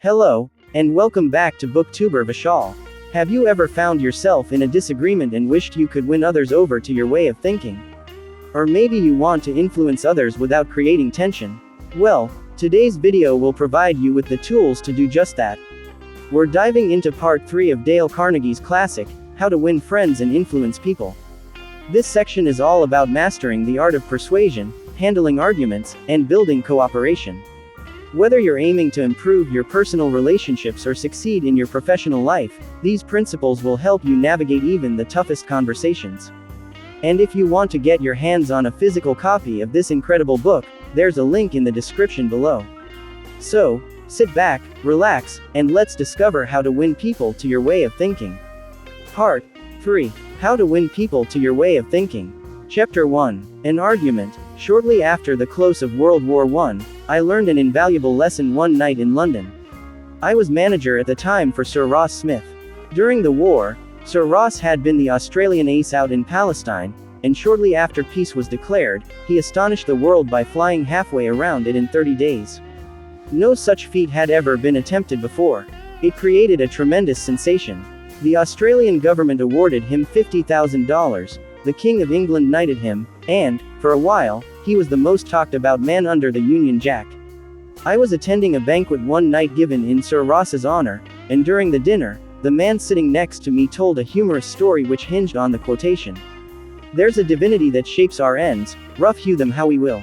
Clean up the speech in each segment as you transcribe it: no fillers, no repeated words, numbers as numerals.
Hello, and welcome back to Booktuber Vishal. Have you ever found yourself in a disagreement and wished you could win others over to your way of thinking? Or maybe you want to influence others without creating tension? Well, today's video will provide you with the tools to do just that. We're diving into part 3 of Dale Carnegie's classic, How to Win Friends and Influence People. This section is all about mastering the art of persuasion, handling arguments, and building cooperation. Whether you're aiming to improve your personal relationships or succeed in your professional life, these principles will help you navigate even the toughest conversations. And if you want to get your hands on a physical copy of this incredible book, there's a link in the description below. So, sit back, relax, and let's discover how to win people to your way of thinking. Part 3. How to win people to your way of thinking. Chapter 1. An argument. Shortly after the close of World War I, I learned an invaluable lesson one night in London. I was manager at the time for Sir Ross Smith. During the war, Sir Ross had been the Australian ace out in Palestine, and shortly after peace was declared, he astonished the world by flying halfway around it in 30 days. No such feat had ever been attempted before. It created a tremendous sensation. The Australian government awarded him $50,000, the King of England knighted him, and, for a while, he was the most talked about man under the Union Jack. I was attending a banquet one night given in Sir Ross's honor, and during the dinner, the man sitting next to me told a humorous story which hinged on the quotation. "There's a divinity that shapes our ends, rough hew them how we will."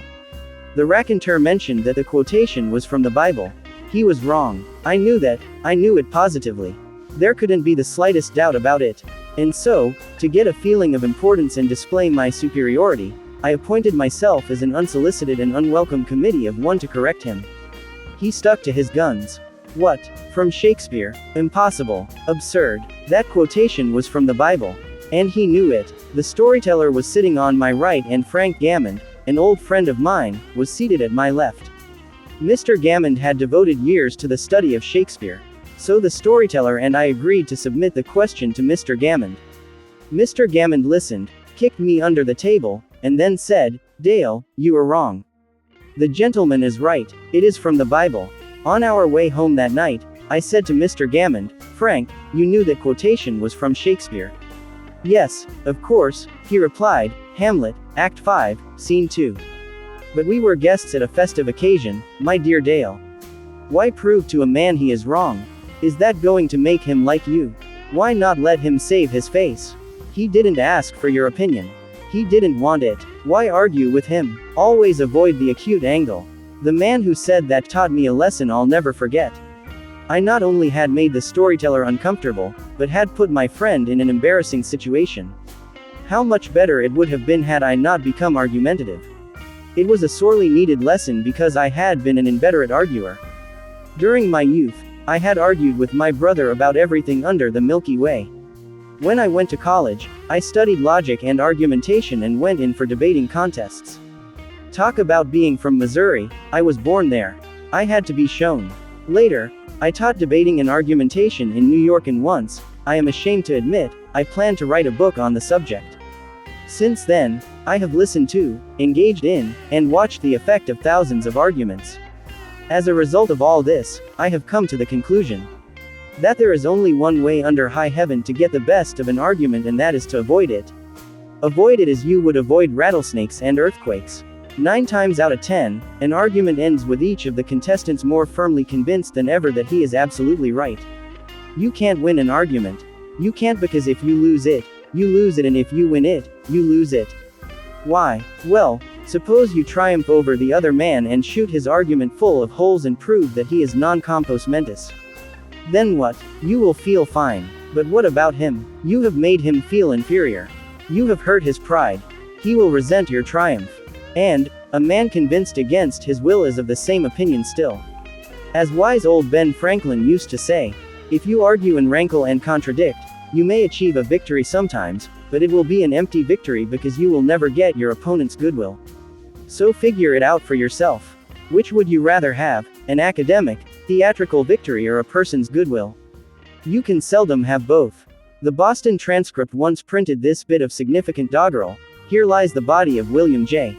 The raconteur mentioned that the quotation was from the Bible. He was wrong. I knew it positively. There couldn't be the slightest doubt about it. And so, to get a feeling of importance and display my superiority, I appointed myself as an unsolicited and unwelcome committee of one to correct him. He stuck to his guns. What? From Shakespeare? Impossible. Absurd. That quotation was from the Bible. And he knew it. The storyteller was sitting on my right and Frank Gammond, an old friend of mine, was seated at my left. Mr. Gammond had devoted years to the study of Shakespeare. So the storyteller and I agreed to submit the question to Mr. Gammond. Mr. Gammond listened, kicked me under the table, and then said, "Dale, you are wrong. The gentleman is right, it is from the Bible." On our way home that night, I said to Mr. Gammond, "Frank, you knew that quotation was from Shakespeare." "Yes, of course," he replied, Hamlet, Act 5, Scene 2. "But we were guests at a festive occasion, my dear Dale. Why prove to a man he is wrong? Is that going to make him like you? Why not let him save his face? He didn't ask for your opinion. He didn't want it. Why argue with him? Always avoid the acute angle." The man who said that taught me a lesson I'll never forget. I not only had made the storyteller uncomfortable, but had put my friend in an embarrassing situation. How much better it would have been had I not become argumentative. It was a sorely needed lesson because I had been an inveterate arguer. During my youth, I had argued with my brother about everything under the Milky Way. When I went to college, I studied logic and argumentation and went in for debating contests. Talk about being from Missouri, I was born there. I had to be shown. Later, I taught debating and argumentation in New York, and once, I am ashamed to admit, I plan to write a book on the subject. Since then, I have listened to, engaged in, and watched the effect of thousands of arguments. As a result of all this, I have come to the conclusion that there is only one way under high heaven to get the best of an argument, and that is to avoid it. Avoid it as you would avoid rattlesnakes and earthquakes. 9 times out of 10, an argument ends with each of the contestants more firmly convinced than ever that he is absolutely right. You can't win an argument. You can't, because if you lose it, you lose it, and if you win it, you lose it. Why? Well, suppose you triumph over the other man and shoot his argument full of holes and prove that he is non compos mentis. Then what? You will feel fine. But what about him? You have made him feel inferior. You have hurt his pride. He will resent your triumph. And, a man convinced against his will is of the same opinion still. As wise old Ben Franklin used to say, if you argue and rankle and contradict, you may achieve a victory sometimes, but it will be an empty victory because you will never get your opponent's goodwill. So figure it out for yourself. Which would you rather have, an academic, theatrical victory or a person's goodwill? You can seldom have both. The Boston Transcript once printed this bit of significant doggerel: "Here lies the body of William J.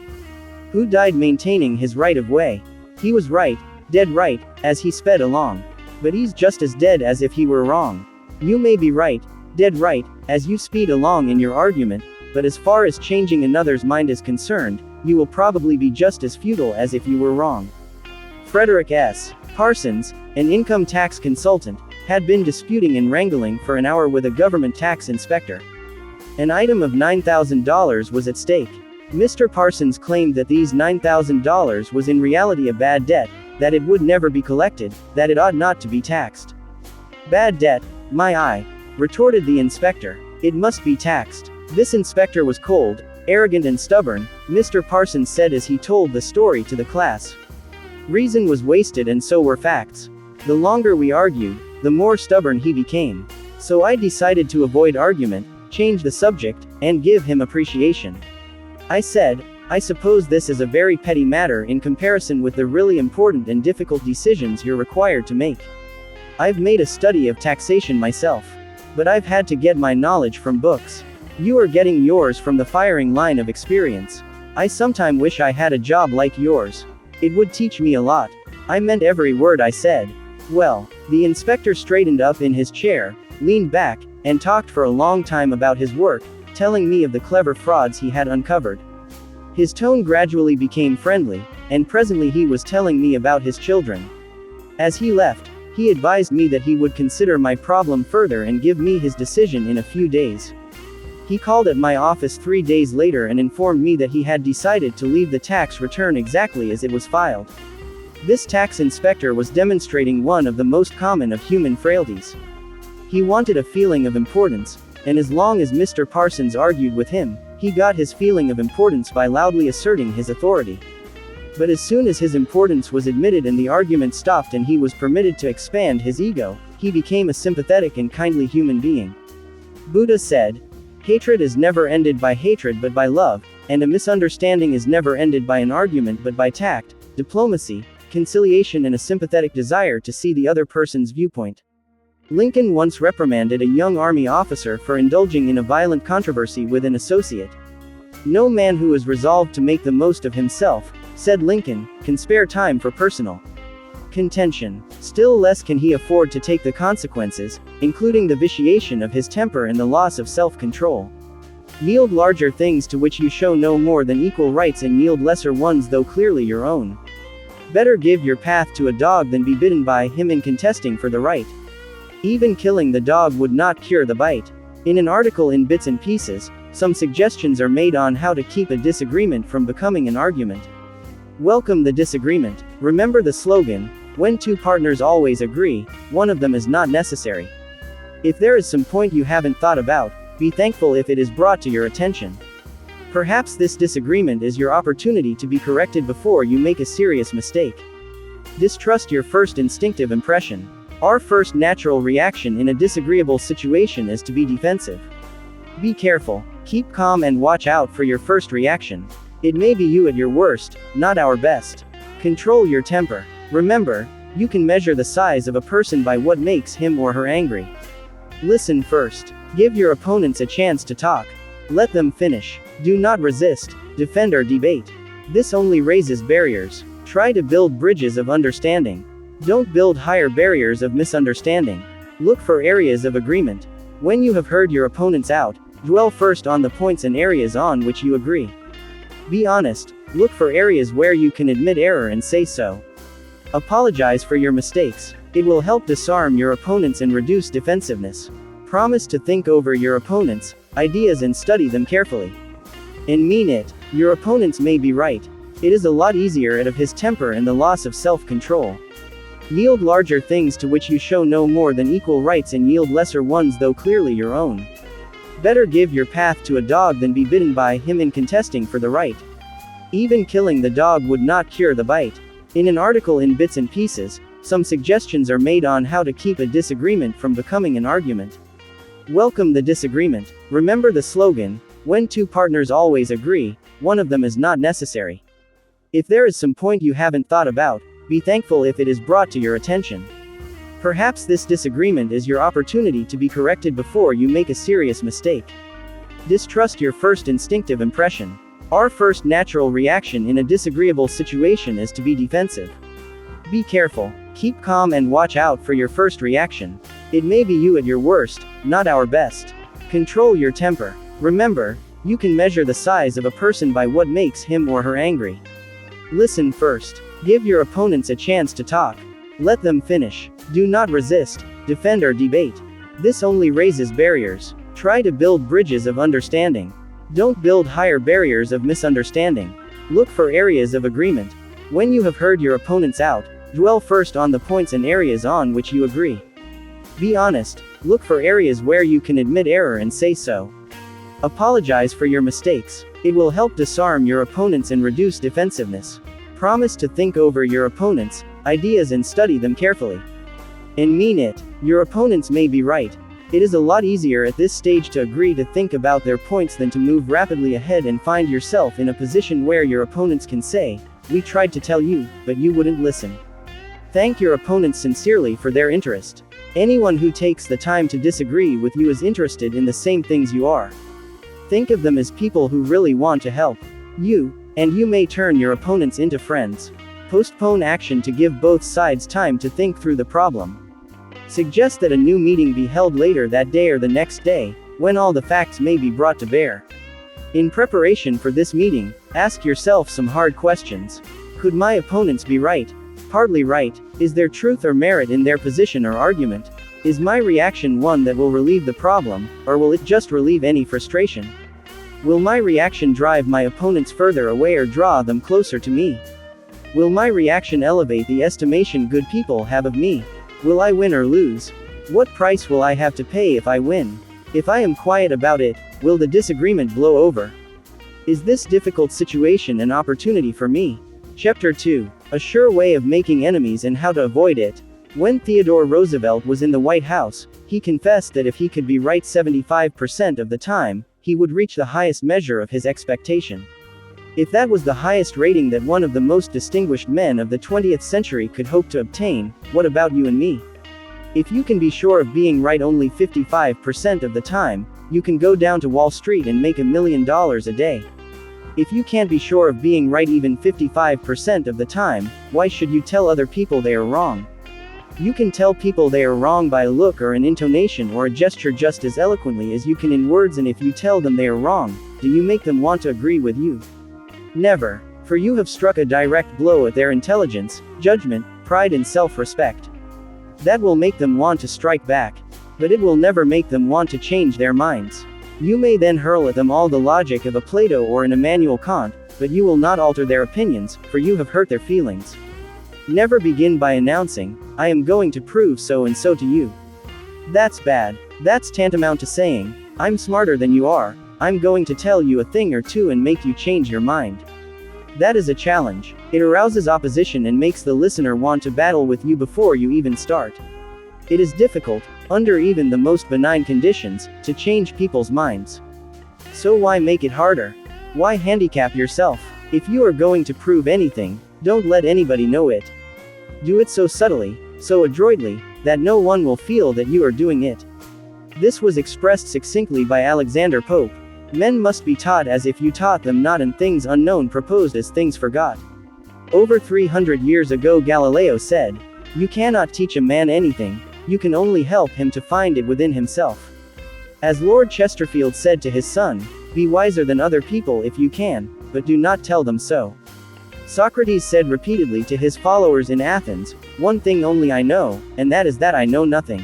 who died maintaining his right of way. He was right, dead right, as he sped along. But he's just as dead as if he were wrong. You may be right, dead right, as you speed along in your argument, but as far as changing another's mind is concerned, you will probably be just as futile as if you were wrong. Frederick S. Parsons, an income tax consultant, had been disputing and wrangling for an hour with a government tax inspector. An item of $9,000 was at stake. Mr. Parsons claimed that these $9,000 was in reality a bad debt, that it would never be collected, that it ought not to be taxed. Bad debt, my eye, retorted the inspector. It must be taxed. This inspector was cold, arrogant and stubborn, Mr. Parsons said as he told the story to the class. Reason was wasted and so were facts. The longer we argued, the more stubborn he became. So I decided to avoid argument, change the subject, and give him appreciation. I said, I suppose this is a very petty matter in comparison with the really important and difficult decisions you're required to make. I've made a study of taxation myself. But I've had to get my knowledge from books. You are getting yours from the firing line of experience. I sometimes wish I had a job like yours. It would teach me a lot. I meant every word I said. Well, the inspector straightened up in his chair, leaned back, and talked for a long time about his work, telling me of the clever frauds he had uncovered. His tone gradually became friendly, and presently he was telling me about his children. As he left, he advised me that he would consider my problem further and give me his decision in a few days. He called at my office 3 days later and informed me that he had decided to leave the tax return exactly as it was filed. This tax inspector was demonstrating one of the most common of human frailties. He wanted a feeling of importance, and as long as Mr. Parsons argued with him, he got his feeling of importance by loudly asserting his authority. But as soon as his importance was admitted and the argument stopped and he was permitted to expand his ego, he became a sympathetic and kindly human being. Buddha said, hatred is never ended by hatred but by love, and a misunderstanding is never ended by an argument but by tact, diplomacy, conciliation and a sympathetic desire to see the other person's viewpoint. Lincoln once reprimanded a young army officer for indulging in a violent controversy with an associate. No man who is resolved to make the most of himself, said Lincoln, can spare time for personal contention. Still less can he afford to take the consequences, including the vitiation of his temper and the loss of self-control. Yield larger things to which you show no more than equal rights and yield lesser ones though clearly your own. Better give your path to a dog than be bitten by him in contesting for the right. Even killing the dog would not cure the bite. In an article in Bits and Pieces, some suggestions are made on how to keep a disagreement from becoming an argument. Welcome the disagreement. Remember the slogan, when two partners always agree, one of them is not necessary. If there is some point you haven't thought about, be thankful if it is brought to your attention. Perhaps this disagreement is your opportunity to be corrected before you make a serious mistake. Distrust your first instinctive impression. Our first natural reaction in a disagreeable situation is to be defensive. Be careful, keep calm and watch out for your first reaction. It may be you at your worst, not our best. Control your temper. Remember, you can measure the size of a person by what makes him or her angry. Listen first. Give your opponents a chance to talk. Let them finish. Do not resist, defend or debate. This only raises barriers. Try to build bridges of understanding. Don't build higher barriers of misunderstanding. Look for areas of agreement. When you have heard your opponents out, dwell first on the points and areas on which you agree. Be honest, look for areas where you can admit error and say so. Apologize for your mistakes. It will help disarm your opponents and reduce defensiveness. Promise to think over your opponents' ideas and study them carefully. And mean it. Your opponents may be right. It is a lot easier out of his temper and the loss of self-control. Yield larger things to which you show no more than equal rights and yield lesser ones though clearly your own. Better give your path to a dog than be bitten by him in contesting for the right. Even killing the dog would not cure the bite. In an article in Bits and Pieces, some suggestions are made on how to keep a disagreement from becoming an argument. Welcome the disagreement. Remember the slogan, when two partners always agree, one of them is not necessary. If there is some point you haven't thought about, be thankful if it is brought to your attention. Perhaps this disagreement is your opportunity to be corrected before you make a serious mistake. Distrust your first instinctive impression. Our first natural reaction in a disagreeable situation is to be defensive. Be careful, Keep calm and watch out for your first reaction. It may be you at your worst, not our best. Control your temper. Remember, you can measure the size of a person by what makes him or her angry. Listen first. Give your opponents a chance to talk. Let them finish. Do not resist, defend or debate. This only raises barriers. Try to build bridges of understanding. Don't build higher barriers of misunderstanding. Look for areas of agreement. When you have heard your opponents out, dwell first on the points and areas on which you agree. Be honest. Look for areas where you can admit error and say so. Apologize for your mistakes. It will help disarm your opponents and reduce defensiveness. Promise to think over your opponents' ideas and study them carefully. And mean it. Your opponents may be right. It is a lot easier at this stage to agree to think about their points than to move rapidly ahead and find yourself in a position where your opponents can say, "We tried to tell you, but you wouldn't listen." Thank your opponents sincerely for their interest. Anyone who takes the time to disagree with you is interested in the same things you are. Think of them as people who really want to help you, and you may turn your opponents into friends. Postpone action to give both sides time to think through the problem. Suggest that a new meeting be held later that day or the next day, when all the facts may be brought to bear. In preparation for this meeting, ask yourself some hard questions. Could my opponents be right? Partly right? Is there truth or merit in their position or argument? Is my reaction one that will relieve the problem, or will it just relieve any frustration? Will my reaction drive my opponents further away or draw them closer to me? Will my reaction elevate the estimation good people have of me? Will I win or lose? What price will I have to pay if I win? If I am quiet about it, will the disagreement blow over? Is this difficult situation an opportunity for me? Chapter 2. A sure way of making enemies and how to avoid it. When Theodore Roosevelt was in the White House, he confessed that if he could be right 75% of the time, he would reach the highest measure of his expectation. If that was the highest rating that one of the most distinguished men of the 20th century could hope to obtain, what about you and me? If you can be sure of being right only 55% of the time, you can go down to Wall Street and make $1 million a day. If you can't be sure of being right even 55% of the time, why should you tell other people they are wrong? You can tell people they are wrong by a look or an intonation or a gesture just as eloquently as you can in words, and if you tell them they are wrong, do you make them want to agree with you? Never. For you have struck a direct blow at their intelligence, judgment, pride and self-respect. That will make them want to strike back. But it will never make them want to change their minds. You may then hurl at them all the logic of a Plato or an Immanuel Kant, but you will not alter their opinions, for you have hurt their feelings. Never begin by announcing, "I am going to prove so and so to you." That's bad. That's tantamount to saying, "I'm smarter than you are, I'm going to tell you a thing or two and make you change your mind." That is a challenge. It arouses opposition and makes the listener want to battle with you before you even start. It is difficult, under even the most benign conditions, to change people's minds. So why make it harder? Why handicap yourself? If you are going to prove anything, don't let anybody know it. Do it so subtly, so adroitly, that no one will feel that you are doing it. This was expressed succinctly by Alexander Pope. Men must be taught as if you taught them not, and things unknown proposed as things forgot. Over 300 years ago Galileo said, "You cannot teach a man anything, you can only help him to find it within himself." As Lord Chesterfield said to his son, "Be wiser than other people if you can, but do not tell them so." Socrates said repeatedly to his followers in Athens, "One thing only I know, and that is that I know nothing."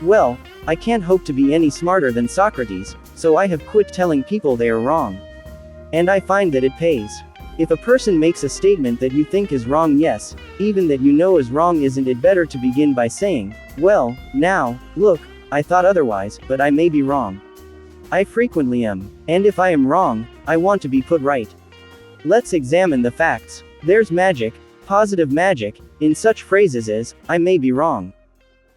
Well, I can't hope to be any smarter than Socrates, so I have quit telling people they are wrong. And I find that it pays. If a person makes a statement that you think is wrong, yes, even that you know is wrong, isn't it better to begin by saying, "Well, now, look, I thought otherwise, but I may be wrong. I frequently am. And if I am wrong, I want to be put right. Let's examine the facts." There's magic, positive magic, in such phrases as, "I may be wrong.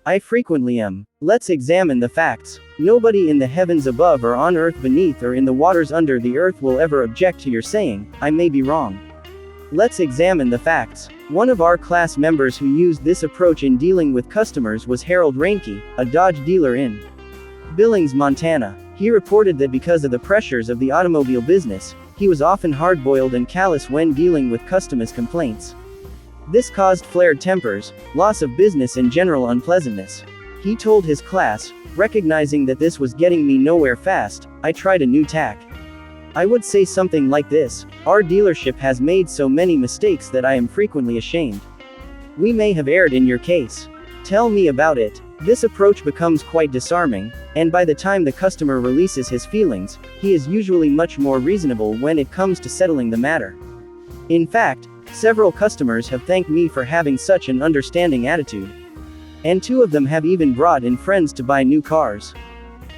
I frequently am." Let's examine the facts. Nobody in the heavens above or on earth beneath or in the waters under the earth will ever object to your saying, "I may be wrong." Let's examine the facts. One of our class members who used this approach in dealing with customers was Harold Reinke, a Dodge dealer in Billings, Montana. He reported that because of the pressures of the automobile business, he was often hard-boiled and callous when dealing with customers' complaints. This caused flared tempers, loss of business and general unpleasantness. He told his class, recognizing that this was getting me nowhere fast, I tried a new tack. I would say something like this: our dealership has made so many mistakes that I am frequently ashamed. We may have erred in your case. Tell me about it. This approach becomes quite disarming, and by the time the customer releases his feelings, he is usually much more reasonable when it comes to settling the matter. In fact, several customers have thanked me for having such an understanding attitude. And 2 of them have even brought in friends to buy new cars.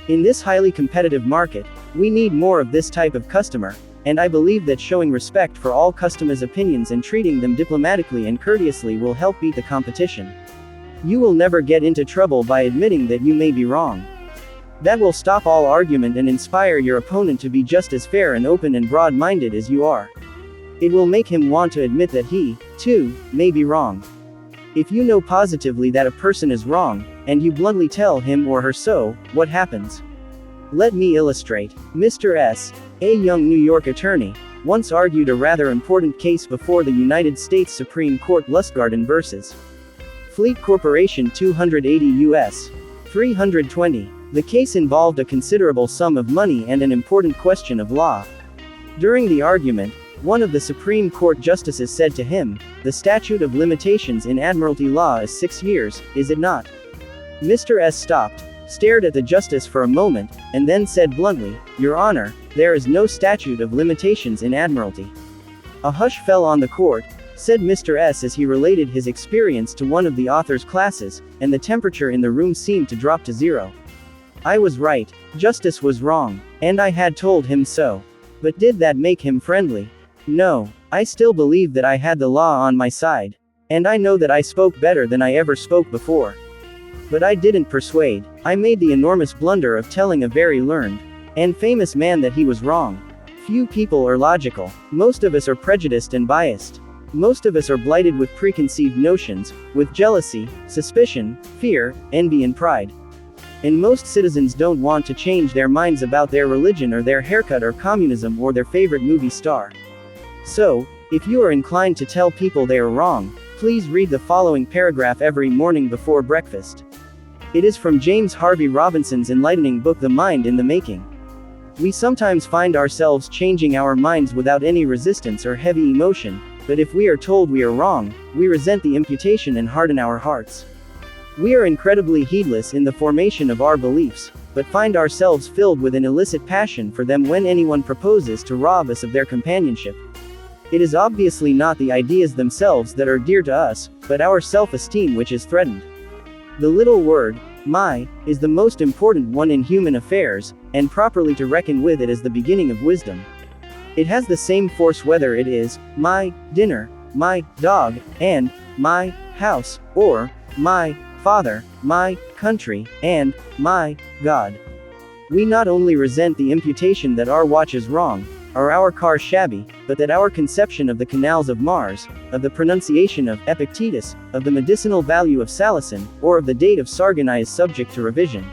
In this highly competitive market, we need more of this type of customer, and I believe that showing respect for all customers' opinions and treating them diplomatically and courteously will help beat the competition. You will never get into trouble by admitting that you may be wrong. That will stop all argument and inspire your opponent to be just as fair and open and broad-minded as you are. It will make him want to admit that he, too, may be wrong. If you know positively that a person is wrong, and you bluntly tell him or her so, what happens? Let me illustrate. Mr. S., a young New York attorney, once argued a rather important case before the United States Supreme Court. Lustgarten vs. Fleet Corporation 280 U.S. 320. The case involved a considerable sum of money and an important question of law. During the argument, one of the Supreme Court justices said to him, "The statute of limitations in admiralty law is 6 years, is it not?" Mr. S. stopped, stared at the justice for a moment, and then said bluntly, "Your Honor, there is no statute of limitations in admiralty." A hush fell on the court, said Mr. S. as he related his experience to one of the author's classes, and the temperature in the room seemed to drop to 0. I was right. Justice was wrong. And I had told him so. But did that make him friendly? No. I still believe that I had the law on my side. And I know that I spoke better than I ever spoke before. But I didn't persuade. I made the enormous blunder of telling a very learned and famous man that he was wrong. Few people are logical. Most of us are prejudiced and biased. Most of us are blighted with preconceived notions, with jealousy, suspicion, fear, envy and pride. And most citizens don't want to change their minds about their religion or their haircut or communism or their favorite movie star. So, if you are inclined to tell people they are wrong, please read the following paragraph every morning before breakfast. It is from James Harvey Robinson's enlightening book The Mind in the Making. We sometimes find ourselves changing our minds without any resistance or heavy emotion, but if we are told we are wrong, we resent the imputation and harden our hearts. We are incredibly heedless in the formation of our beliefs, but find ourselves filled with an illicit passion for them when anyone proposes to rob us of their companionship. It is obviously not the ideas themselves that are dear to us, but our self-esteem which is threatened. The little word, my, is the most important one in human affairs, and properly to reckon with it is the beginning of wisdom. It has the same force whether it is, my dinner, my dog, and my house, or my father, my country, and my God. We not only resent the imputation that our watch is wrong, or our car shabby, but that our conception of the canals of Mars, of the pronunciation of Epictetus, of the medicinal value of salicin, or of the date of Sargani is subject to revision.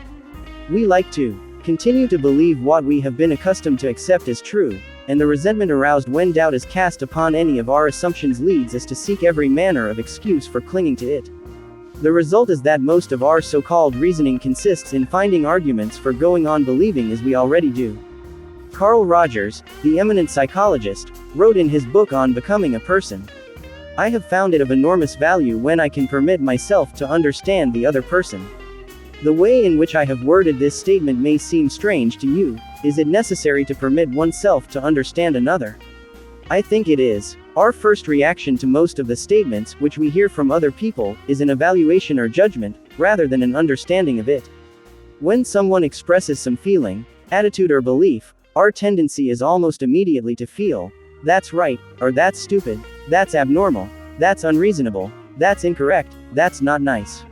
We like to continue to believe what we have been accustomed to accept as true, and the resentment aroused when doubt is cast upon any of our assumptions leads us to seek every manner of excuse for clinging to it. The result is that most of our so-called reasoning consists in finding arguments for going on believing as we already do. Carl Rogers, the eminent psychologist, wrote in his book On Becoming a Person, "I have found it of enormous value when I can permit myself to understand the other person." The way in which I have worded this statement may seem strange to you. Is it necessary to permit oneself to understand another? I think it is. Our first reaction to most of the statements which we hear from other people is an evaluation or judgment, rather than an understanding of it. When someone expresses some feeling, attitude or belief, our tendency is almost immediately to feel, that's right, or that's stupid, that's abnormal, that's unreasonable, that's incorrect, that's not nice.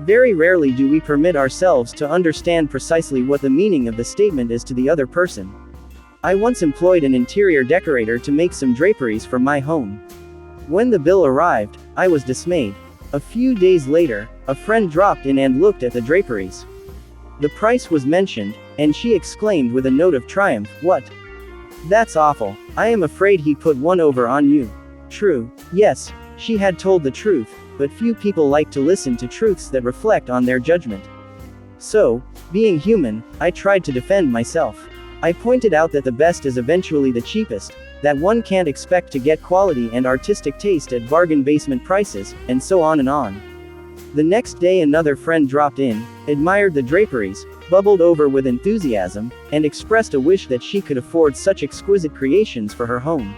Very rarely do we permit ourselves to understand precisely what the meaning of the statement is to the other person. I once employed an interior decorator to make some draperies for my home. When the bill arrived, I was dismayed. A few days later, a friend dropped in and looked at the draperies. The price was mentioned, and she exclaimed with a note of triumph, "What? That's awful. I am afraid he put one over on you." "True. Yes," She had told the truth, but few people like to listen to truths that reflect on their judgment. So, being human, I tried to defend myself. I pointed out that the best is eventually the cheapest, that one can't expect to get quality and artistic taste at bargain basement prices, and so on and on. The next day another friend dropped in, admired the draperies, bubbled over with enthusiasm, and expressed a wish that she could afford such exquisite creations for her home.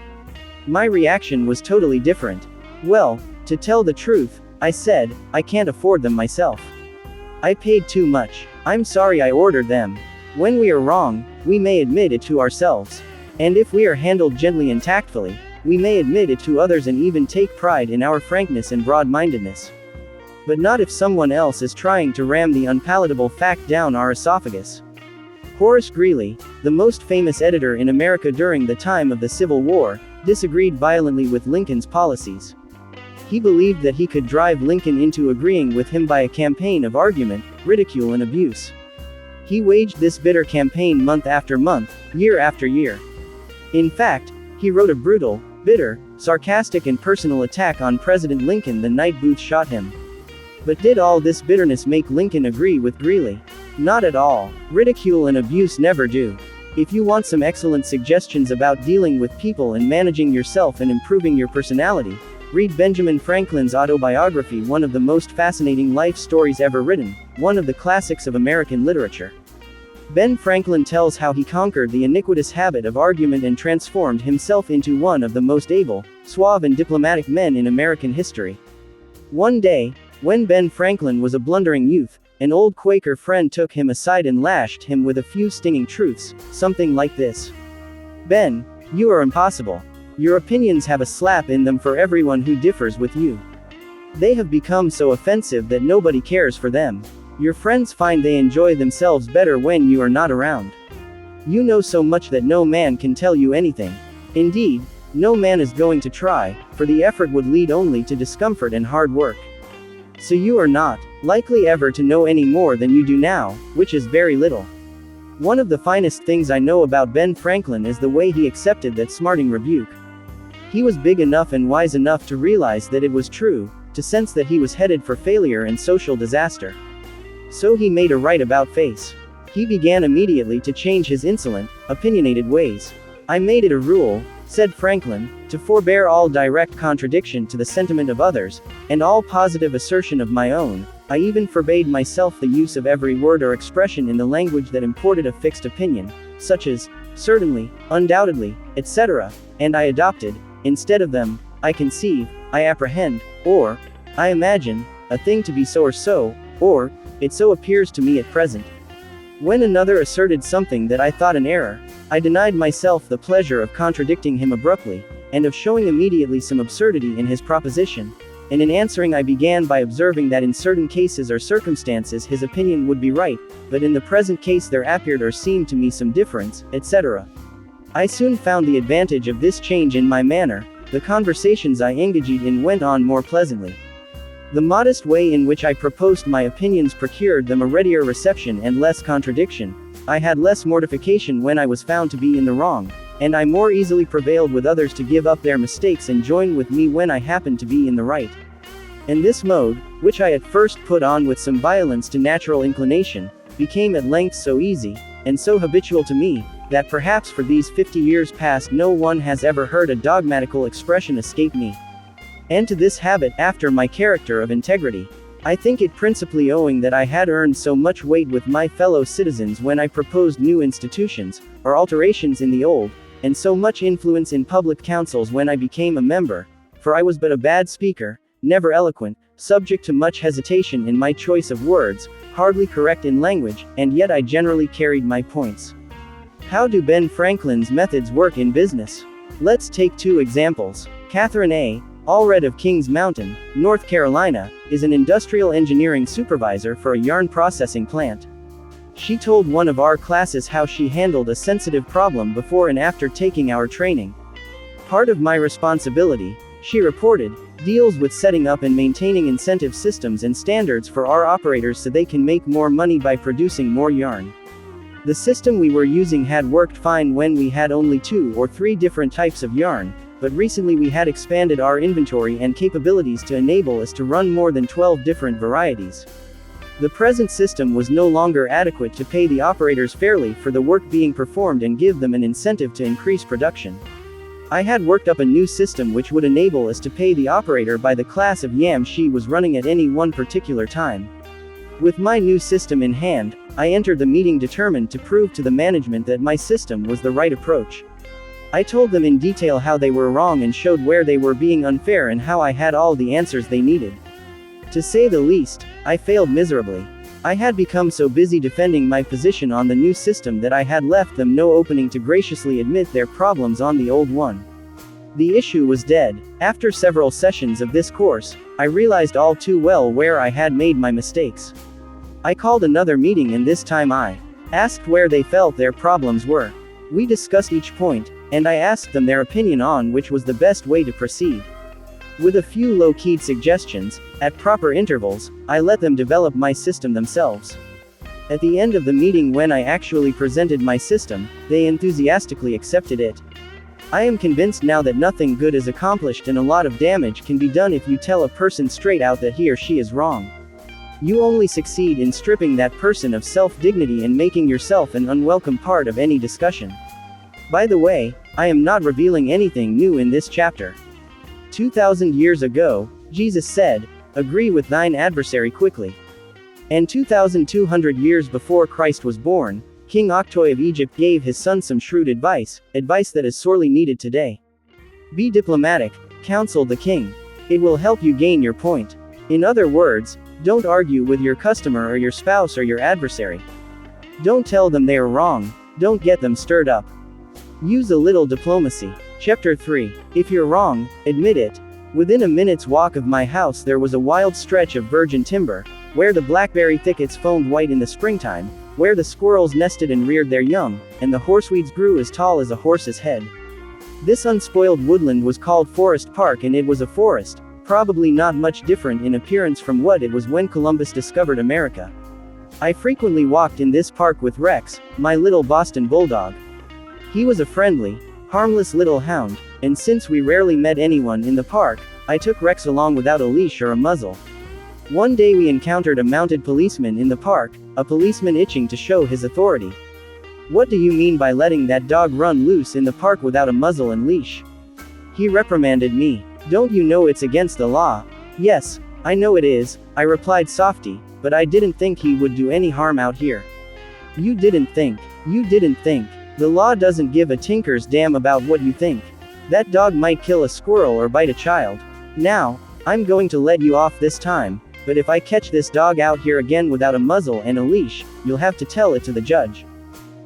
My reaction was totally different. Well, to tell the truth, I said, I can't afford them myself. I paid too much. I'm sorry I ordered them. When we are wrong, we may admit it to ourselves. And if we are handled gently and tactfully, we may admit it to others and even take pride in our frankness and broad-mindedness. But not if someone else is trying to ram the unpalatable fact down our esophagus. Horace Greeley, the most famous editor in America during the time of the Civil War, disagreed violently with Lincoln's policies. He believed that he could drive Lincoln into agreeing with him by a campaign of argument, ridicule and abuse. He waged this bitter campaign month after month, year after year. In fact, he wrote a brutal, bitter, sarcastic and personal attack on President Lincoln the night Booth shot him. But did all this bitterness make Lincoln agree with Greeley? Not at all. Ridicule and abuse never do. If you want some excellent suggestions about dealing with people and managing yourself and improving your personality, read Benjamin Franklin's autobiography, one of the most fascinating life stories ever written, one of the classics of American literature. Ben Franklin tells how he conquered the iniquitous habit of argument and transformed himself into one of the most able, suave and diplomatic men in American history. One day, when Ben Franklin was a blundering youth, an old Quaker friend took him aside and lashed him with a few stinging truths, something like this. Ben, you are impossible. Your opinions have a slap in them for everyone who differs with you. They have become so offensive that nobody cares for them. Your friends find they enjoy themselves better when you are not around. You know so much that no man can tell you anything. Indeed, no man is going to try, for the effort would lead only to discomfort and hard work. So you are not likely ever to know any more than you do now, which is very little. One of the finest things I know about Ben Franklin is the way he accepted that smarting rebuke. He was big enough and wise enough to realize that it was true, to sense that he was headed for failure and social disaster. So he made a right about face. He began immediately to change his insolent, opinionated ways. I made it a rule, said Franklin, to forbear all direct contradiction to the sentiment of others, and all positive assertion of my own. I even forbade myself the use of every word or expression in the language that imported a fixed opinion, such as, certainly, undoubtedly, etc., and I adopted, instead of them, I conceive, I apprehend, or, I imagine, a thing to be so or so, or, it so appears to me at present. When another asserted something that I thought an error, I denied myself the pleasure of contradicting him abruptly, and of showing immediately some absurdity in his proposition, and in answering I began by observing that in certain cases or circumstances his opinion would be right, but in the present case there appeared or seemed to me some difference, etc. I soon found the advantage of this change in my manner. The conversations I engaged in went on more pleasantly. The modest way in which I proposed my opinions procured them a readier reception and less contradiction. I had less mortification when I was found to be in the wrong, and I more easily prevailed with others to give up their mistakes and join with me when I happened to be in the right. And this mode, which I at first put on with some violence to natural inclination, became at length so easy, and so habitual to me, that perhaps for these 50 years past no one has ever heard a dogmatical expression escape me. And to this habit, after my character of integrity, I think it principally owing that I had earned so much weight with my fellow citizens when I proposed new institutions, or alterations in the old, and so much influence in public councils when I became a member, for I was but a bad speaker, never eloquent, subject to much hesitation in my choice of words, hardly correct in language, and yet I generally carried my points. How do Ben Franklin's methods work in business? Let's take two examples. Catherine A. Allred of Kings Mountain, North Carolina, is an industrial engineering supervisor for a yarn processing plant. She told one of our classes how she handled a sensitive problem before and after taking our training. Part of my responsibility, she reported, deals with setting up and maintaining incentive systems and standards for our operators so they can make more money by producing more yarn. The system we were using had worked fine when we had only 2 or 3 different types of yarn, but recently we had expanded our inventory and capabilities to enable us to run more than 12 different varieties. The present system was no longer adequate to pay the operators fairly for the work being performed and give them an incentive to increase production. I had worked up a new system which would enable us to pay the operator by the class of yam she was running at any one particular time. With my new system in hand, I entered the meeting determined to prove to the management that my system was the right approach. I told them in detail how they were wrong and showed where they were being unfair and how I had all the answers they needed. To say the least, I failed miserably. I had become so busy defending my position on the new system that I had left them no opening to graciously admit their problems on the old one. The issue was dead. After several sessions of this course, I realized all too well where I had made my mistakes. I called another meeting and this time I asked where they felt their problems were. We discussed each point, and I asked them their opinion on which was the best way to proceed. With a few low-keyed suggestions, at proper intervals, I let them develop my system themselves. At the end of the meeting when I actually presented my system, they enthusiastically accepted it. I am convinced now that nothing good is accomplished and a lot of damage can be done if you tell a person straight out that he or she is wrong. You only succeed in stripping that person of self-dignity and making yourself an unwelcome part of any discussion. By the way, I am not revealing anything new in this chapter. 2,000 years ago, Jesus said, "Agree with thine adversary quickly." And 2,200 years before Christ was born, King Octoy of Egypt gave his son some shrewd advice that is sorely needed today. Be diplomatic, counsel the king. It will help you gain your point. In other words, don't argue with your customer or your spouse or your adversary. Don't tell them they are wrong, don't get them stirred up. Use a little diplomacy. Chapter 3. If you're wrong, admit it. Within a minute's walk of my house there was a wild stretch of virgin timber, where the blackberry thickets foamed white in the springtime, where the squirrels nested and reared their young, and the horseweeds grew as tall as a horse's head. This unspoiled woodland was called Forest Park and it was a forest, probably not much different in appearance from what it was when Columbus discovered America. I frequently walked in this park with Rex, my little Boston bulldog. He was a friendly, harmless little hound, and since we rarely met anyone in the park, I took Rex along without a leash or a muzzle. One day we encountered a mounted policeman in the park, a policeman itching to show his authority. "What do you mean by letting that dog run loose in the park without a muzzle and leash?" He reprimanded me. "Don't you know it's against the law?" "Yes, I know it is," I replied softly, "but I didn't think he would do any harm out here." You didn't think. The law doesn't give a tinker's damn about what you think. That dog might kill a squirrel or bite a child. Now, I'm going to let you off this time, but if I catch this dog out here again without a muzzle and a leash, you'll have to tell it to the judge.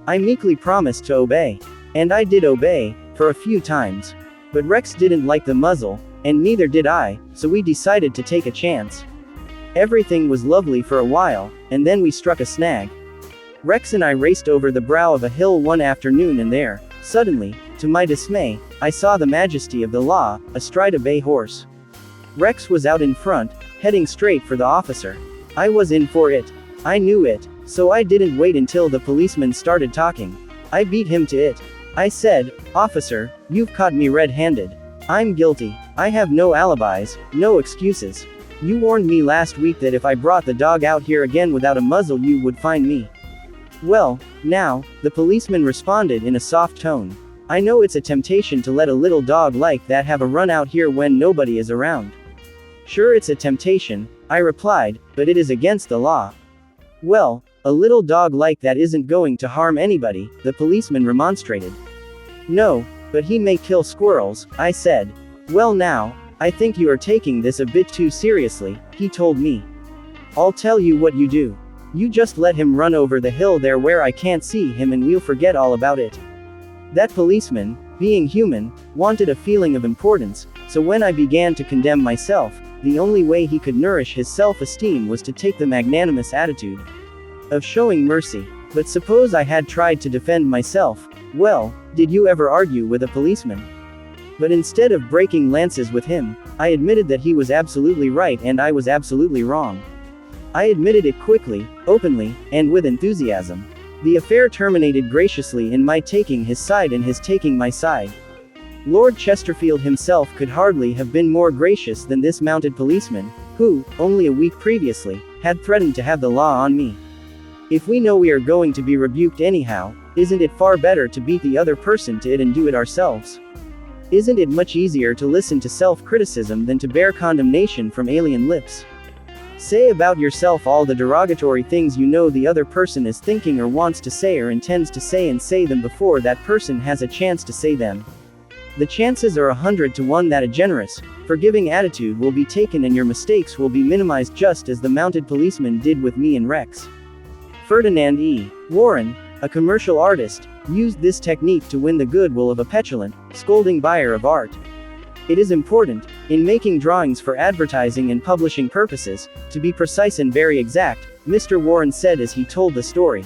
I meekly promised to obey. And I did obey, for a few times. But Rex didn't like the muzzle, and neither did I, so we decided to take a chance. Everything was lovely for a while, and then we struck a snag. Rex and I raced over the brow of a hill one afternoon and there, suddenly, to my dismay, I saw the majesty of the law, astride a bay horse. Rex was out in front, heading straight for the officer. I was in for it. I knew it, so I didn't wait until the policeman started talking. I beat him to it. I said, "Officer, you've caught me red-handed. I'm guilty. I have no alibis, no excuses. You warned me last week that if I brought the dog out here again without a muzzle you would find me." "Well, now," the policeman responded in a soft tone. "I know it's a temptation to let a little dog like that have a run out here when nobody is around." "Sure, it's a temptation," I replied, "but it is against the law." "Well, a little dog like that isn't going to harm anybody," the policeman remonstrated. "No, but he may kill squirrels," I said. "Well now, I think you are taking this a bit too seriously," he told me. "I'll tell you what you do. You just let him run over the hill there where I can't see him and we'll forget all about it." That policeman, being human, wanted a feeling of importance, so when I began to condemn myself, the only way he could nourish his self-esteem was to take the magnanimous attitude of showing mercy. But suppose I had tried to defend myself, well, did you ever argue with a policeman? But instead of breaking lances with him, I admitted that he was absolutely right and I was absolutely wrong. I admitted it quickly, openly, and with enthusiasm. The affair terminated graciously in my taking his side and his taking my side. Lord Chesterfield himself could hardly have been more gracious than this mounted policeman, who, only a week previously, had threatened to have the law on me. If we know we are going to be rebuked anyhow, isn't it far better to beat the other person to it and do it ourselves? Isn't it much easier to listen to self-criticism than to bear condemnation from alien lips? Say about yourself all the derogatory things you know the other person is thinking or wants to say or intends to say, and say them before that person has a chance to say them. The chances are 100 to 1 that a generous, forgiving attitude will be taken and your mistakes will be minimized, just as the mounted policeman did with me and Rex. Ferdinand E. Warren, a commercial artist, used this technique to win the goodwill of a petulant, scolding buyer of art. It is important, in making drawings for advertising and publishing purposes, to be precise and very exact, Mr. Warren said as he told the story.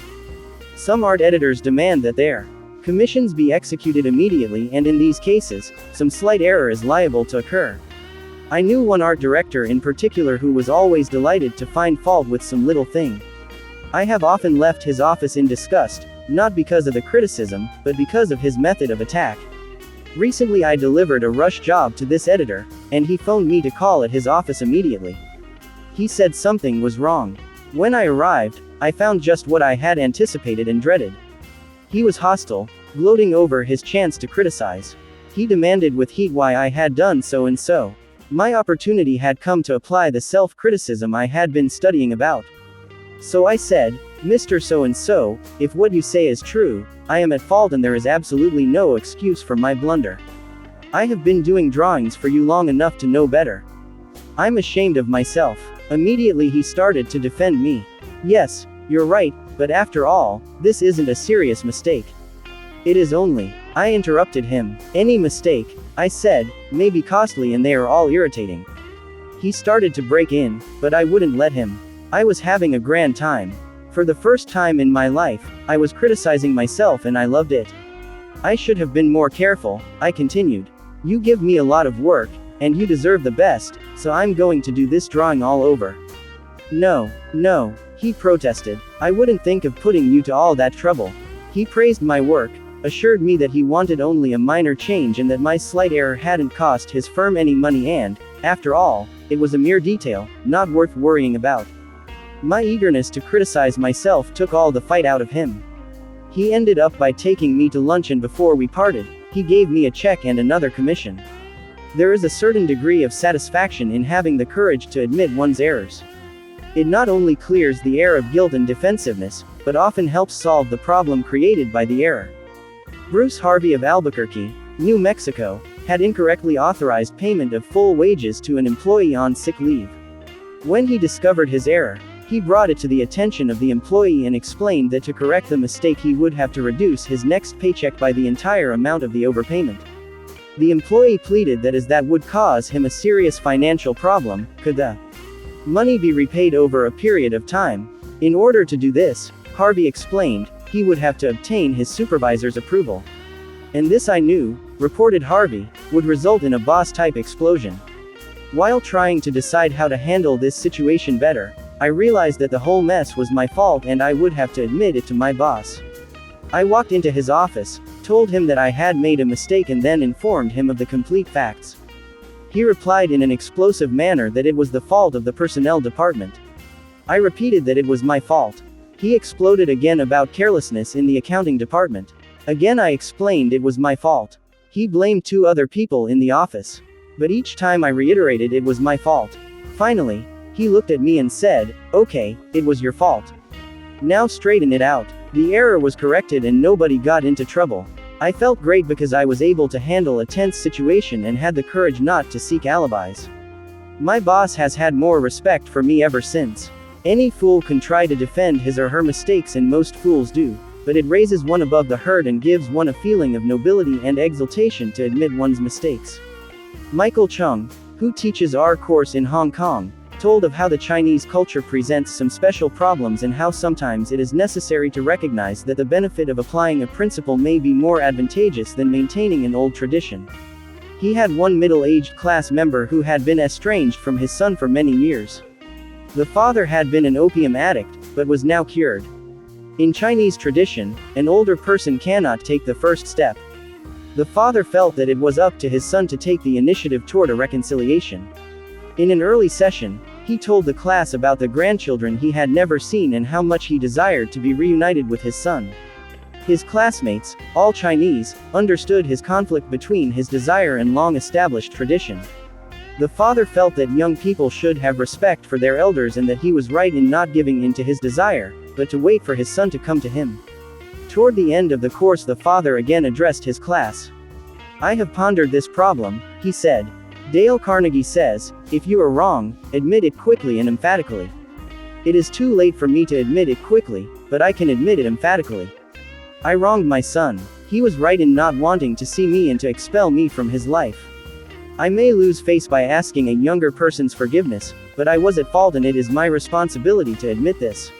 Some art editors demand that their commissions be executed immediately, and in these cases, some slight error is liable to occur. I knew one art director in particular who was always delighted to find fault with some little thing. I have often left his office in disgust, not because of the criticism, but because of his method of attack. Recently I delivered a rush job to this editor, and he phoned me to call at his office immediately. He said something was wrong. When I arrived, I found just what I had anticipated and dreaded. He was hostile, gloating over his chance to criticize. He demanded with heat why I had done so and so. My opportunity had come to apply the self-criticism I had been studying about. So I said, Mr. So-and-so, if what you say is true, I am at fault and there is absolutely no excuse for my blunder. I have been doing drawings for you long enough to know better. I'm ashamed of myself. Immediately he started to defend me. Yes, you're right, but after all, this isn't a serious mistake. It is only. I interrupted him. Any mistake, I said, may be costly and they are all irritating. He started to break in, but I wouldn't let him. I was having a grand time. For the first time in my life, I was criticizing myself and I loved it. I should have been more careful, I continued. You give me a lot of work, and you deserve the best, so I'm going to do this drawing all over. No, he protested. I wouldn't think of putting you to all that trouble. He praised my work, assured me that he wanted only a minor change and that my slight error hadn't cost his firm any money and, after all, it was a mere detail, not worth worrying about. My eagerness to criticize myself took all the fight out of him. He ended up by taking me to lunch, and before we parted, he gave me a check and another commission. There is a certain degree of satisfaction in having the courage to admit one's errors. It not only clears the air of guilt and defensiveness, but often helps solve the problem created by the error. Bruce Harvey of Albuquerque, New Mexico, had incorrectly authorized payment of full wages to an employee on sick leave. When he discovered his error, he brought it to the attention of the employee and explained that to correct the mistake he would have to reduce his next paycheck by the entire amount of the overpayment. The employee pleaded that as that would cause him a serious financial problem, could the money be repaid over a period of time. In order to do this, Harvey explained, he would have to obtain his supervisor's approval. And this, I knew, reported Harvey, would result in a boss-type explosion. While trying to decide how to handle this situation better, I realized that the whole mess was my fault and I would have to admit it to my boss. I walked into his office, told him that I had made a mistake and then informed him of the complete facts. He replied in an explosive manner that it was the fault of the personnel department. I repeated that it was my fault. He exploded again about carelessness in the accounting department. Again I explained it was my fault. He blamed 2 other people in the office. But each time I reiterated it was my fault. Finally, he looked at me and said, okay, it was your fault. Now straighten it out. The error was corrected and nobody got into trouble. I felt great because I was able to handle a tense situation and had the courage not to seek alibis. My boss has had more respect for me ever since. Any fool can try to defend his or her mistakes, and most fools do, but it raises one above the herd and gives one a feeling of nobility and exultation to admit one's mistakes. Michael Chung, who teaches our course in Hong Kong, told of how the Chinese culture presents some special problems and how sometimes it is necessary to recognize that the benefit of applying a principle may be more advantageous than maintaining an old tradition. He had one middle-aged class member who had been estranged from his son for many years. The father had been an opium addict, but was now cured. In Chinese tradition, an older person cannot take the first step. The father felt that it was up to his son to take the initiative toward a reconciliation. In an early session, he told the class about the grandchildren he had never seen and how much he desired to be reunited with his son. His classmates, all Chinese, understood his conflict between his desire and long-established tradition. The father felt that young people should have respect for their elders and that he was right in not giving in to his desire, but to wait for his son to come to him. Toward the end of the course, the father again addressed his class. "I have pondered this problem," he said. Dale Carnegie says, "If you are wrong, admit it quickly and emphatically. It is too late for me to admit it quickly, but I can admit it emphatically. I wronged my son. He was right in not wanting to see me and to expel me from his life. I may lose face by asking a younger person's forgiveness, but I was at fault and it is my responsibility to admit this."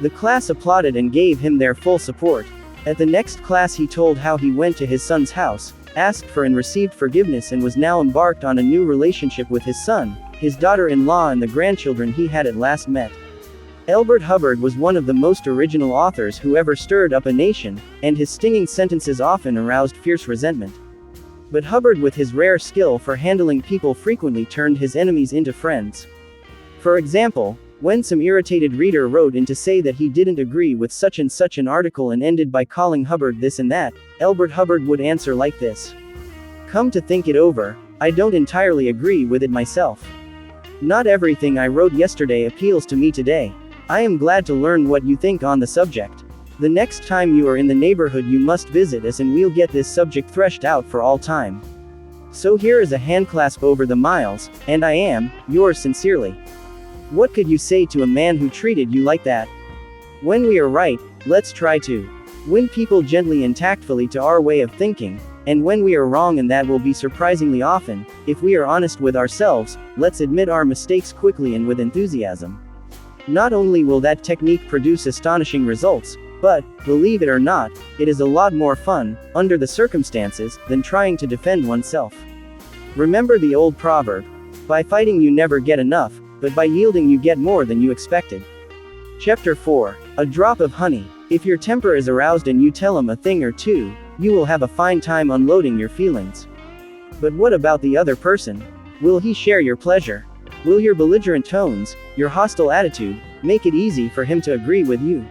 The class applauded and gave him their full support. At the next class he told how he went to his son's house, asked for and received forgiveness and was now embarked on a new relationship with his son, his daughter-in-law and the grandchildren he had at last met. Elbert Hubbard was one of the most original authors who ever stirred up a nation, and his stinging sentences often aroused fierce resentment. But Hubbard, with his rare skill for handling people, frequently turned his enemies into friends. For example, when some irritated reader wrote in to say that he didn't agree with such and such an article and ended by calling Hubbard this and that, Elbert Hubbard would answer like this: "Come to think it over, I don't entirely agree with it myself. Not everything I wrote yesterday appeals to me today. I am glad to learn what you think on the subject. The next time you are in the neighborhood you must visit us and we'll get this subject threshed out for all time. So here is a handclasp over the miles, and I am, yours sincerely." What could you say to a man who treated you like that? When we are right, let's try to win people gently and tactfully to our way of thinking, and when we are wrong, and that will be surprisingly often, if we are honest with ourselves, let's admit our mistakes quickly and with enthusiasm. Not only will that technique produce astonishing results, but, believe it or not, it is a lot more fun, under the circumstances, than trying to defend oneself. Remember the old proverb, "By fighting you never get enough, but by yielding you get more than you expected." Chapter 4. A Drop of Honey. If your temper is aroused and you tell him a thing or two, you will have a fine time unloading your feelings. But what about the other person? Will he share your pleasure? Will your belligerent tones, your hostile attitude, make it easy for him to agree with you?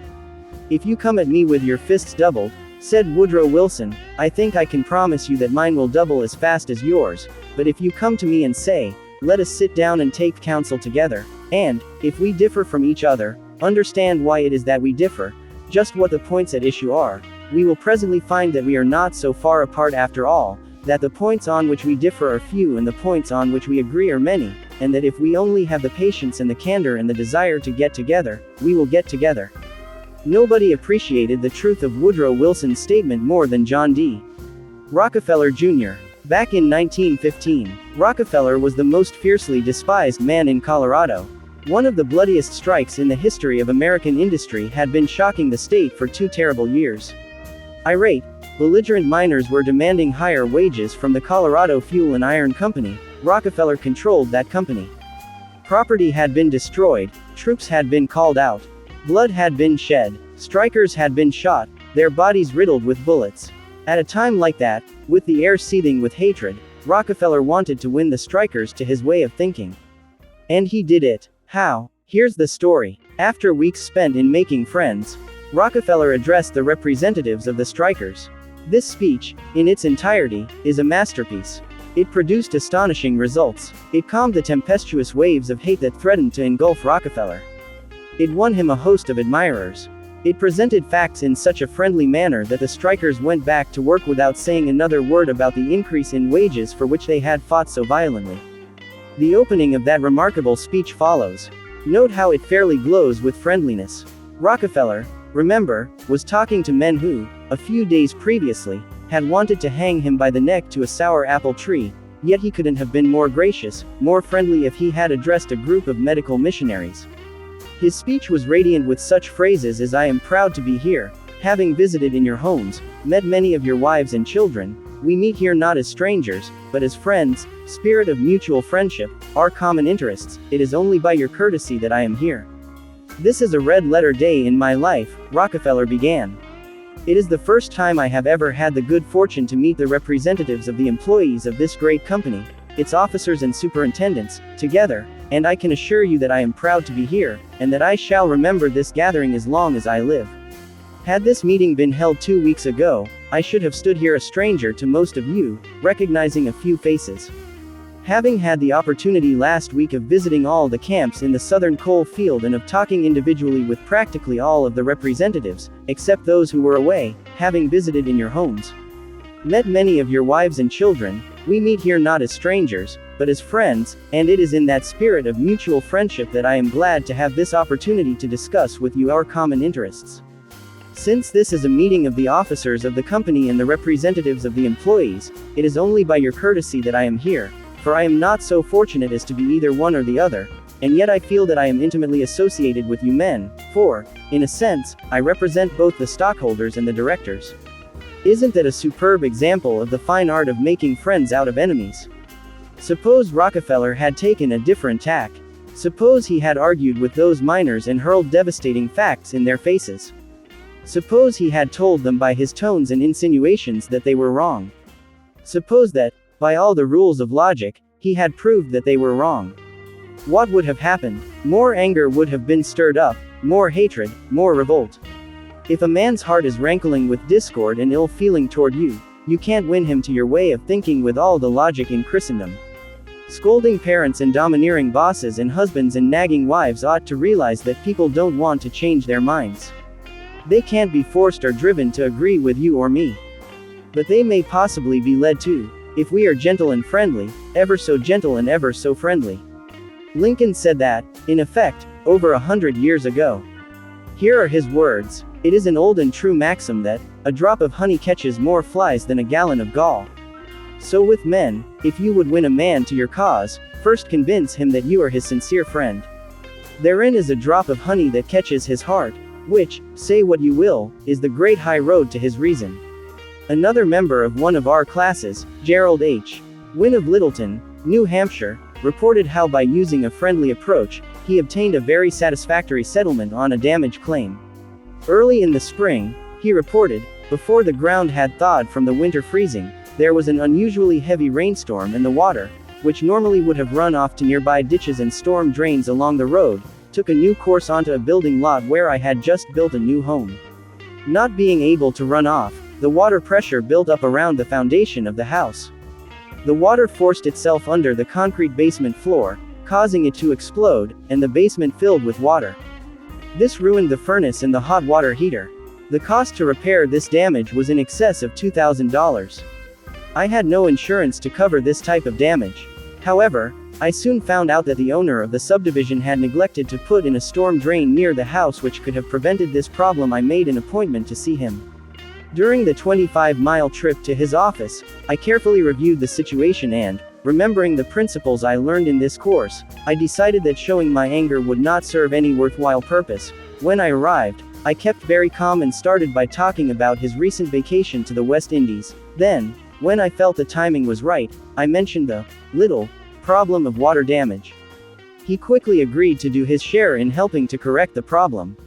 "If you come at me with your fists doubled," said Woodrow Wilson, "I think I can promise you that mine will double as fast as yours. But if you come to me and say, 'Let us sit down and take counsel together, and, if we differ from each other, understand why it is that we differ, just what the points at issue are,' we will presently find that we are not so far apart after all, that the points on which we differ are few and the points on which we agree are many, and that if we only have the patience and the candor and the desire to get together, we will get together." Nobody appreciated the truth of Woodrow Wilson's statement more than John D. Rockefeller Jr. Back in 1915, Rockefeller was the most fiercely despised man in Colorado. One of the bloodiest strikes in the history of American industry had been shocking the state for 2 terrible years. Irate, belligerent miners were demanding higher wages from the Colorado Fuel and Iron Company. Rockefeller controlled that company. Property had been destroyed, troops had been called out, blood had been shed, strikers had been shot, their bodies riddled with bullets. At a time like that, with the air seething with hatred, Rockefeller wanted to win the strikers to his way of thinking. And he did it. How? Here's the story. After weeks spent in making friends, Rockefeller addressed the representatives of the strikers. This speech, in its entirety, is a masterpiece. It produced astonishing results. It calmed the tempestuous waves of hate that threatened to engulf Rockefeller. It won him a host of admirers. It presented facts in such a friendly manner that the strikers went back to work without saying another word about the increase in wages for which they had fought so violently. The opening of that remarkable speech follows. Note how it fairly glows with friendliness. Rockefeller, remember, was talking to men who, a few days previously, had wanted to hang him by the neck to a sour apple tree, yet he couldn't have been more gracious, more friendly if he had addressed a group of medical missionaries. His speech was radiant with such phrases as "I am proud to be here, having visited in your homes, met many of your wives and children, we meet here not as strangers, but as friends, spirit of mutual friendship, our common interests, it is only by your courtesy that I am here. This is a red letter day in my life," Rockefeller began. It is the first time I have ever had the good fortune to meet the representatives of the employees of this great company, its officers and superintendents, together, and I can assure you that I am proud to be here, and that I shall remember this gathering as long as I live. Had this meeting been held 2 weeks ago, I should have stood here a stranger to most of you, recognizing a few faces. Having had the opportunity last week of visiting all the camps in the southern coal field and of talking individually with practically all of the representatives, except those who were away, having visited in your homes, met many of your wives and children, we meet here not as strangers, but as friends, and it is in that spirit of mutual friendship that I am glad to have this opportunity to discuss with you our common interests. Since this is a meeting of the officers of the company and the representatives of the employees, it is only by your courtesy that I am here, for I am not so fortunate as to be either one or the other, and yet I feel that I am intimately associated with you men, for, in a sense, I represent both the stockholders and the directors. Isn't that a superb example of the fine art of making friends out of enemies? Suppose Rockefeller had taken a different tack. Suppose he had argued with those miners and hurled devastating facts in their faces. Suppose he had told them by his tones and insinuations that they were wrong. Suppose that, by all the rules of logic, he had proved that they were wrong. What would have happened? More anger would have been stirred up, more hatred, more revolt. If a man's heart is rankling with discord and ill feeling toward you, you can't win him to your way of thinking with all the logic in Christendom. Scolding parents and domineering bosses and husbands and nagging wives ought to realize that people don't want to change their minds. They can't be forced or driven to agree with you or me. But they may possibly be led to, if we are gentle and friendly, ever so gentle and ever so friendly. Lincoln said that, in effect, over 100 years ago. Here are his words. It is an old and true maxim that, a drop of honey catches more flies than a gallon of gall. So with men, if you would win a man to your cause, first convince him that you are his sincere friend. Therein is a drop of honey that catches his heart, which, say what you will, is the great high road to his reason. Another member of one of our classes, Gerald H. Wynne of Littleton, New Hampshire, reported how by using a friendly approach, he obtained a very satisfactory settlement on a damage claim. Early in the spring, he reported, before the ground had thawed from the winter freezing, there was an unusually heavy rainstorm and the water, which normally would have run off to nearby ditches and storm drains along the road, took a new course onto a building lot where I had just built a new home. Not being able to run off, the water pressure built up around the foundation of the house. The water forced itself under the concrete basement floor, causing it to explode, and the basement filled with water. This ruined the furnace and the hot water heater. The cost to repair this damage was in excess of $2,000. I had no insurance to cover this type of damage. However, I soon found out that the owner of the subdivision had neglected to put in a storm drain near the house which could have prevented this problem. I made an appointment to see him. During the 25-mile trip to his office, I carefully reviewed the situation and, remembering the principles I learned in this course, I decided that showing my anger would not serve any worthwhile purpose. When I arrived, I kept very calm and started by talking about his recent vacation to the West Indies. Then, when I felt the timing was right, I mentioned the little problem of water damage. He quickly agreed to do his share in helping to correct the problem.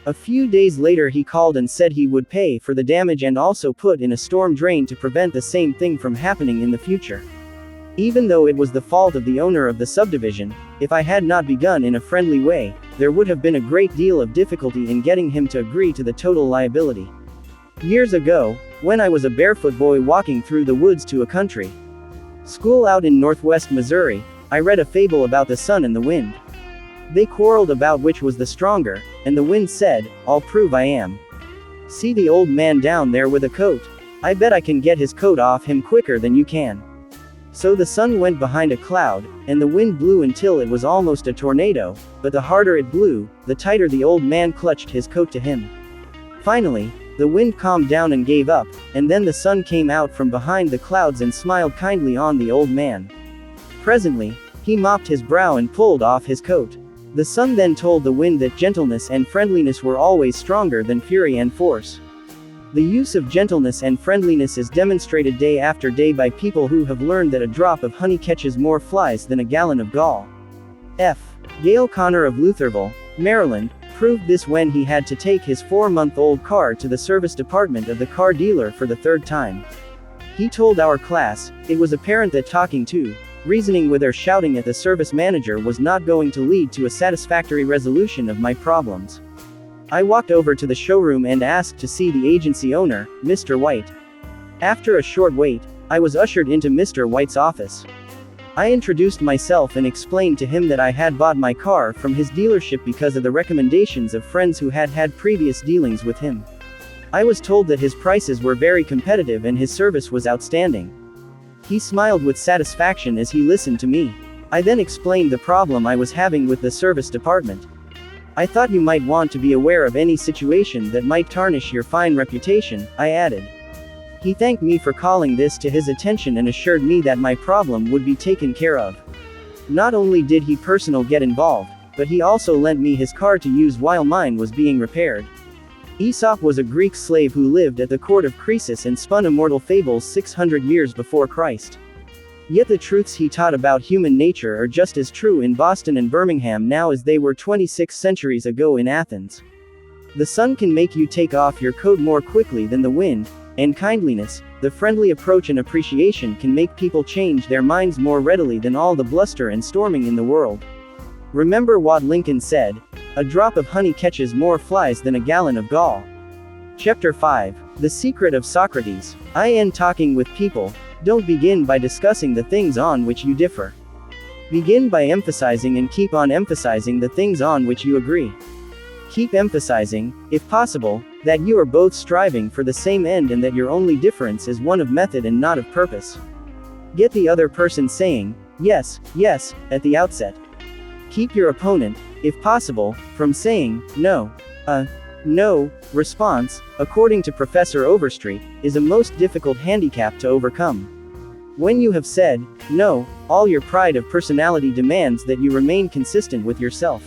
A few days later he called and said he would pay for the damage and also put in a storm drain to prevent the same thing from happening in the future. Even though it was the fault of the owner of the subdivision, if I had not begun in a friendly way, there would have been a great deal of difficulty in getting him to agree to the total liability. Years ago, when I was a barefoot boy walking through the woods to a country school out in northwest Missouri, I read a fable about the sun and the wind. They quarreled about which was the stronger, and the wind said, "I'll prove I am. See the old man down there with a coat? I bet I can get his coat off him quicker than you can." So the sun went behind a cloud, and the wind blew until it was almost a tornado, but the harder it blew, the tighter the old man clutched his coat to him. Finally, the wind calmed down and gave up, and then the sun came out from behind the clouds and smiled kindly on the old man. Presently, he mopped his brow and pulled off his coat. The sun then told the wind that gentleness and friendliness were always stronger than fury and force. The use of gentleness and friendliness is demonstrated day after day by people who have learned that a drop of honey catches more flies than a gallon of gall. F. Gail Connor of Lutherville, Maryland, proved this when he had to take his 4-month-old car to the service department of the car dealer for the 3rd time. He told our class, it was apparent that talking to, reasoning with or shouting at the service manager was not going to lead to a satisfactory resolution of my problems. I walked over to the showroom and asked to see the agency owner, Mr. White. After a short wait, I was ushered into Mr. White's office. I introduced myself and explained to him that I had bought my car from his dealership because of the recommendations of friends who had had previous dealings with him. I was told that his prices were very competitive and his service was outstanding. He smiled with satisfaction as he listened to me. I then explained the problem I was having with the service department. I thought you might want to be aware of any situation that might tarnish your fine reputation, I added. He thanked me for calling this to his attention and assured me that my problem would be taken care of. Not only did he personally get involved, but he also lent me his car to use while mine was being repaired. Aesop was a Greek slave who lived at the court of Croesus and spun immortal fables 600 years before Christ. Yet the truths he taught about human nature are just as true in Boston and Birmingham now as they were 26 centuries ago in Athens. The sun can make you take off your coat more quickly than the wind, and kindliness, the friendly approach and appreciation can make people change their minds more readily than all the bluster and storming in the world. Remember what Lincoln said, a drop of honey catches more flies than a gallon of gall. Chapter 5. The Secret of Socrates. In talking with people, don't begin by discussing the things on which you differ. Begin by emphasizing and keep on emphasizing the things on which you agree. Keep emphasizing, if possible, that you are both striving for the same end and that your only difference is one of method and not of purpose. Get the other person saying, yes, yes, at the outset. Keep your opponent, if possible, from saying, no. A no response, according to Professor Overstreet, is a most difficult handicap to overcome. When you have said, no, all your pride of personality demands that you remain consistent with yourself.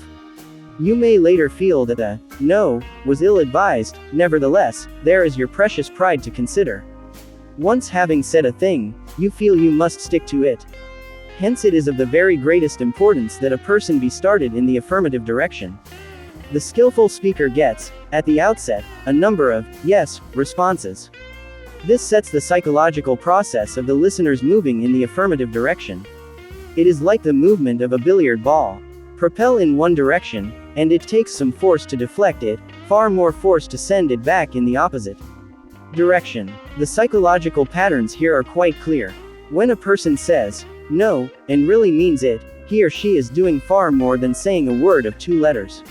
You may later feel that the no was ill-advised, nevertheless, there is your precious pride to consider. Once having said a thing, you feel you must stick to it. Hence it is of the very greatest importance that a person be started in the affirmative direction. The skillful speaker gets, at the outset, a number of yes responses. This sets the psychological process of the listeners moving in the affirmative direction. It is like the movement of a billiard ball. Propel in one direction, and it takes some force to deflect it, far more force to send it back in the opposite direction. The psychological patterns here are quite clear. When a person says, no, and really means it, he or she is doing far more than saying a word of 2 letters.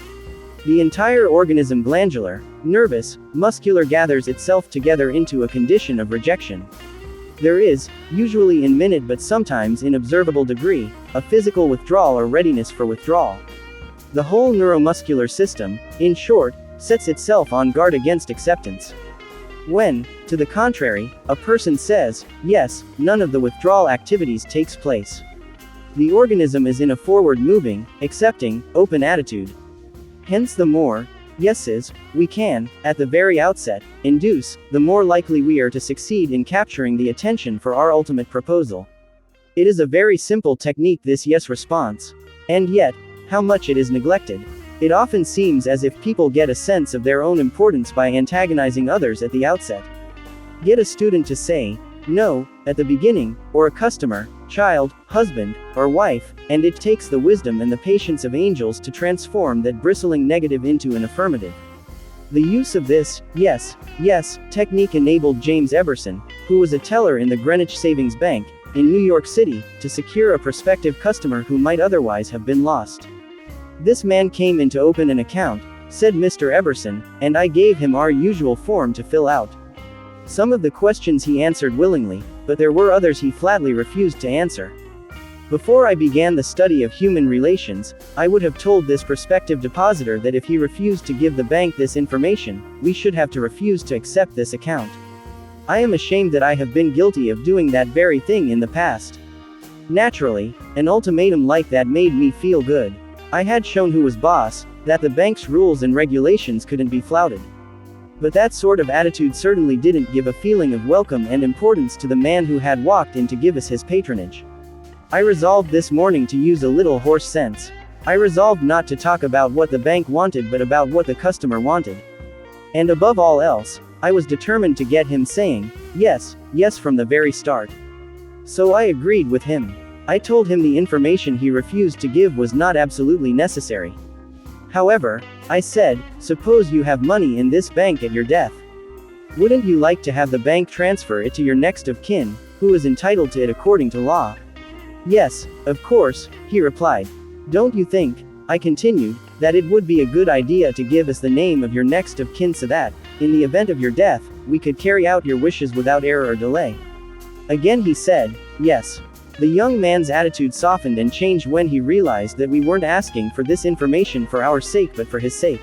The entire organism, glandular, nervous, muscular, gathers itself together into a condition of rejection. There is, usually in minute but sometimes in observable degree, a physical withdrawal or readiness for withdrawal. The whole neuromuscular system, in short, sets itself on guard against acceptance. When, to the contrary, a person says, yes, none of the withdrawal activities takes place. The organism is in a forward-moving, accepting, open attitude. Hence the more yeses we can, at the very outset, induce, the more likely we are to succeed in capturing the attention for our ultimate proposal. It is a very simple technique, this yes response. And yet, how much it is neglected. It often seems as if people get a sense of their own importance by antagonizing others at the outset. Get a student to say, no, at the beginning, or a customer, child, husband, or wife, and it takes the wisdom and the patience of angels to transform that bristling negative into an affirmative. The use of this, yes, yes, technique enabled James Eberson, who was a teller in the Greenwich Savings Bank, in New York City, to secure a prospective customer who might otherwise have been lost. This man came in to open an account, said Mr. Eberson, and I gave him our usual form to fill out. Some of the questions he answered willingly, but there were others he flatly refused to answer. Before I began the study of human relations, I would have told this prospective depositor that if he refused to give the bank this information, we should have to refuse to accept this account. I am ashamed that I have been guilty of doing that very thing in the past. Naturally, an ultimatum like that made me feel good. I had shown who was boss, that the bank's rules and regulations couldn't be flouted. But that sort of attitude certainly didn't give a feeling of welcome and importance to the man who had walked in to give us his patronage. I resolved this morning to use a little horse sense. I resolved not to talk about what the bank wanted but about what the customer wanted. And above all else, I was determined to get him saying, yes, yes from the very start. So I agreed with him. I told him the information he refused to give was not absolutely necessary. However, I said, suppose you have money in this bank at your death. Wouldn't you like to have the bank transfer it to your next of kin, who is entitled to it according to law? Yes, of course, he replied. Don't you think, I continued, that it would be a good idea to give us the name of your next of kin so that, in the event of your death, we could carry out your wishes without error or delay? Again he said, yes. The young man's attitude softened and changed when he realized that we weren't asking for this information for our sake but for his sake.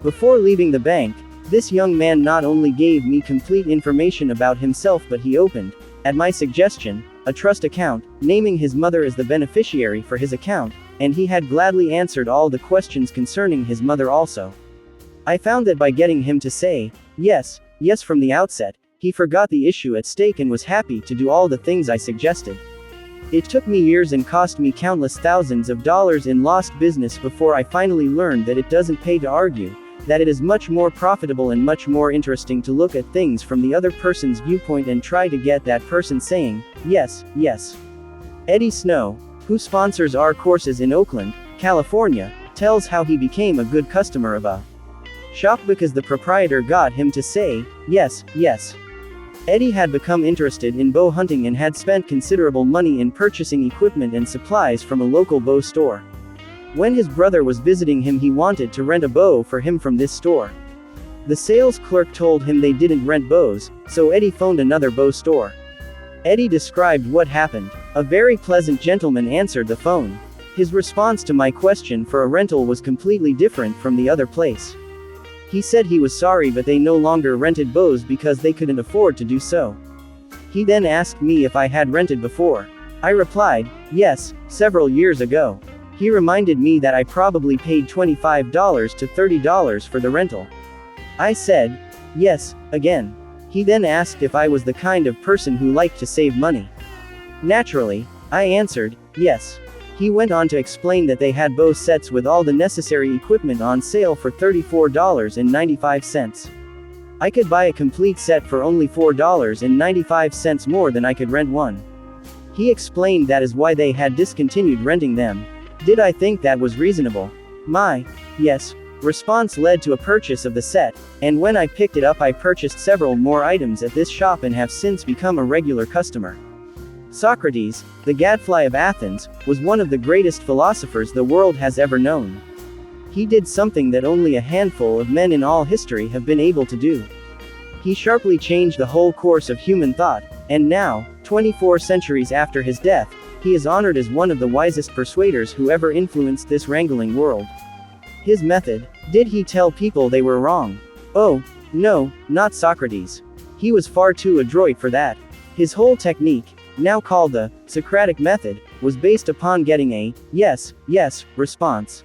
Before leaving the bank, this young man not only gave me complete information about himself but he opened, at my suggestion, a trust account, naming his mother as the beneficiary for his account, and he had gladly answered all the questions concerning his mother also. I found that by getting him to say, yes, yes from the outset, he forgot the issue at stake and was happy to do all the things I suggested. It took me years and cost me countless thousands of dollars in lost business before I finally learned that it doesn't pay to argue, that it is much more profitable and much more interesting to look at things from the other person's viewpoint and try to get that person saying, yes, yes. Eddie Snow, who sponsors our courses in Oakland, California, tells how he became a good customer of a shop because the proprietor got him to say, yes, yes. Eddie had become interested in bow hunting and had spent considerable money in purchasing equipment and supplies from a local bow store. When his brother was visiting him, he wanted to rent a bow for him from this store. The sales clerk told him they didn't rent bows, so Eddie phoned another bow store. Eddie described what happened. A very pleasant gentleman answered the phone. His response to my question for a rental was completely different from the other place. He said he was sorry but they no longer rented bows because they couldn't afford to do so. He then asked me if I had rented before. I replied, yes, several years ago. He reminded me that I probably paid $25 to $30 for the rental. I said, yes, again. He then asked if I was the kind of person who liked to save money. Naturally, I answered, yes. He went on to explain that they had bow sets with all the necessary equipment on sale for $34.95. I could buy a complete set for only $4.95 more than I could rent one. He explained that is why they had discontinued renting them. Did I think that was reasonable? My, yes, response led to a purchase of the set, and when I picked it up I purchased several more items at this shop and have since become a regular customer. Socrates, the gadfly of Athens, was one of the greatest philosophers the world has ever known. He did something that only a handful of men in all history have been able to do. He sharply changed the whole course of human thought, and now, 24 centuries after his death, he is honored as one of the wisest persuaders who ever influenced this wrangling world. His method: did he tell people they were wrong? Oh, no, not Socrates. He was far too adroit for that. His whole technique, now called the Socratic method, was based upon getting a yes, yes response.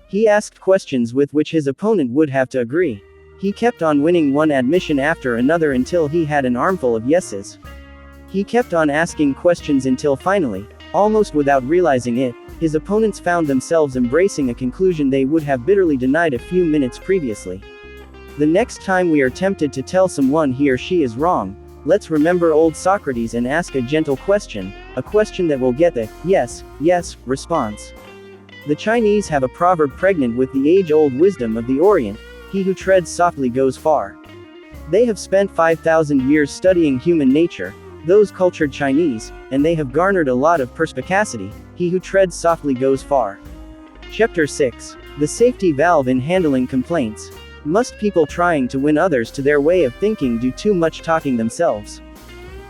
He asked questions with which his opponent would have to agree. He kept on winning one admission after another until he had an armful of yeses. He kept on asking questions until finally, almost without realizing it, his opponents found themselves embracing a conclusion they would have bitterly denied a few minutes previously. The next time we are tempted to tell someone he or she is wrong, let's remember old Socrates and ask a gentle question, a question that will get the yes, yes response. The Chinese have a proverb pregnant with the age-old wisdom of the Orient: he who treads softly goes far. They have spent 5,000 years studying human nature, those cultured Chinese, and they have garnered a lot of perspicacity. He who treads softly goes far. Chapter 6. The safety valve in handling complaints. Must people trying to win others to their way of thinking do too much talking themselves?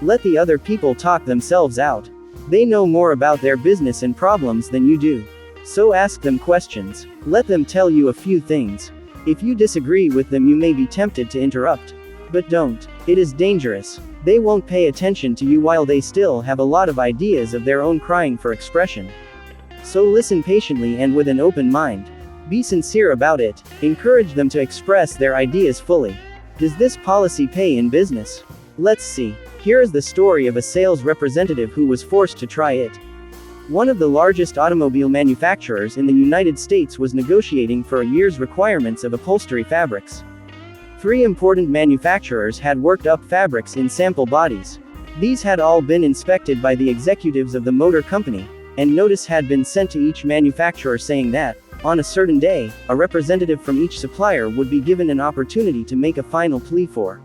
Let the other people talk themselves out. They know more about their business and problems than you do. So ask them questions. Let them tell you a few things. If you disagree with them, you may be tempted to interrupt. But don't. It is dangerous. They won't pay attention to you while they still have a lot of ideas of their own crying for expression. So listen patiently and with an open mind. Be sincere about it. Encourage them to express their ideas fully. Does this policy pay in business? Let's see. Here is the story of a sales representative who was forced to try it. One of the largest automobile manufacturers in the United States was negotiating for a year's requirements of upholstery fabrics. 3 important manufacturers had worked up fabrics in sample bodies. These had all been inspected by the executives of the motor company, and notice had been sent to each manufacturer saying that, on a certain day, a representative from each supplier would be given an opportunity to make a final plea for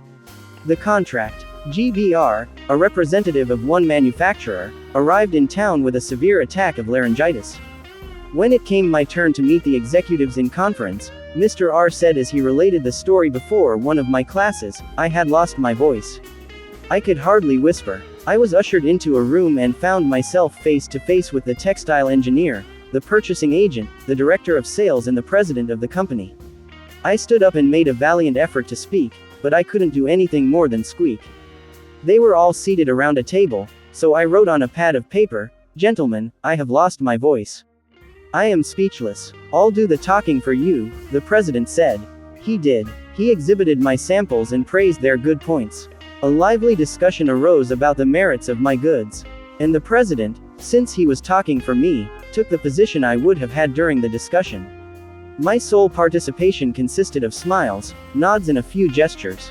the contract. GBR, a representative of one manufacturer, arrived in town with a severe attack of laryngitis. When it came my turn to meet the executives in conference, Mr. R said as he related the story before one of my classes, I had lost my voice. I could hardly whisper. I was ushered into a room and found myself face to face with the textile engineer, the purchasing agent, the director of sales and the president of the company. I stood up and made a valiant effort to speak, but I couldn't do anything more than squeak. They were all seated around a table, so I wrote on a pad of paper, "Gentlemen, I have lost my voice. I am speechless. I'll do the talking for you," the president said. He did. He exhibited my samples and praised their good points. A lively discussion arose about the merits of my goods. And the president, since he was talking for me, took the position I would have had during the discussion. My sole participation consisted of smiles, nods and a few gestures.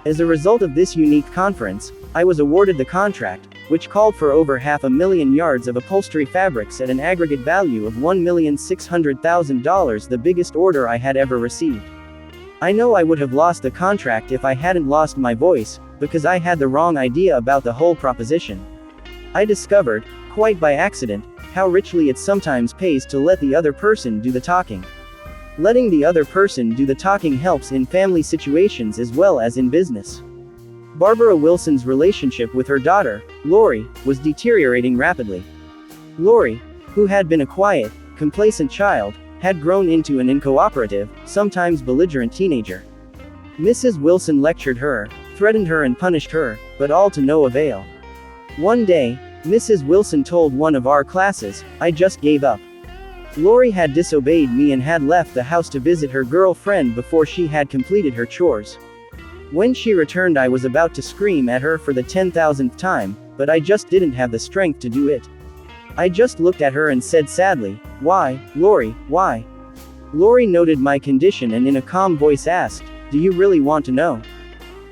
As a result of this unique conference, I was awarded the contract, which called for over 500,000 yards of upholstery fabrics at an aggregate value of $1,600,000, the biggest order I had ever received. I know I would have lost the contract if I hadn't lost my voice, because I had the wrong idea about the whole proposition. I discovered, quite by accident, how richly it sometimes pays to let the other person do the talking. Letting the other person do the talking helps in family situations as well as in business. Barbara Wilson's relationship with her daughter, Lori, was deteriorating rapidly. Lori, who had been a quiet, complacent child, had grown into an uncooperative, sometimes belligerent teenager. Mrs. Wilson lectured her, threatened her and punished her, but all to no avail. One day, Mrs. Wilson told one of our classes, "I just gave up. Lori had disobeyed me and had left the house to visit her girlfriend before she had completed her chores. When she returned I was about to scream at her for the 10,000th time, but I just didn't have the strength to do it. I just looked at her and said sadly, 'Why, Lori, why?' Lori noted my condition and in a calm voice asked, 'Do you really want to know?'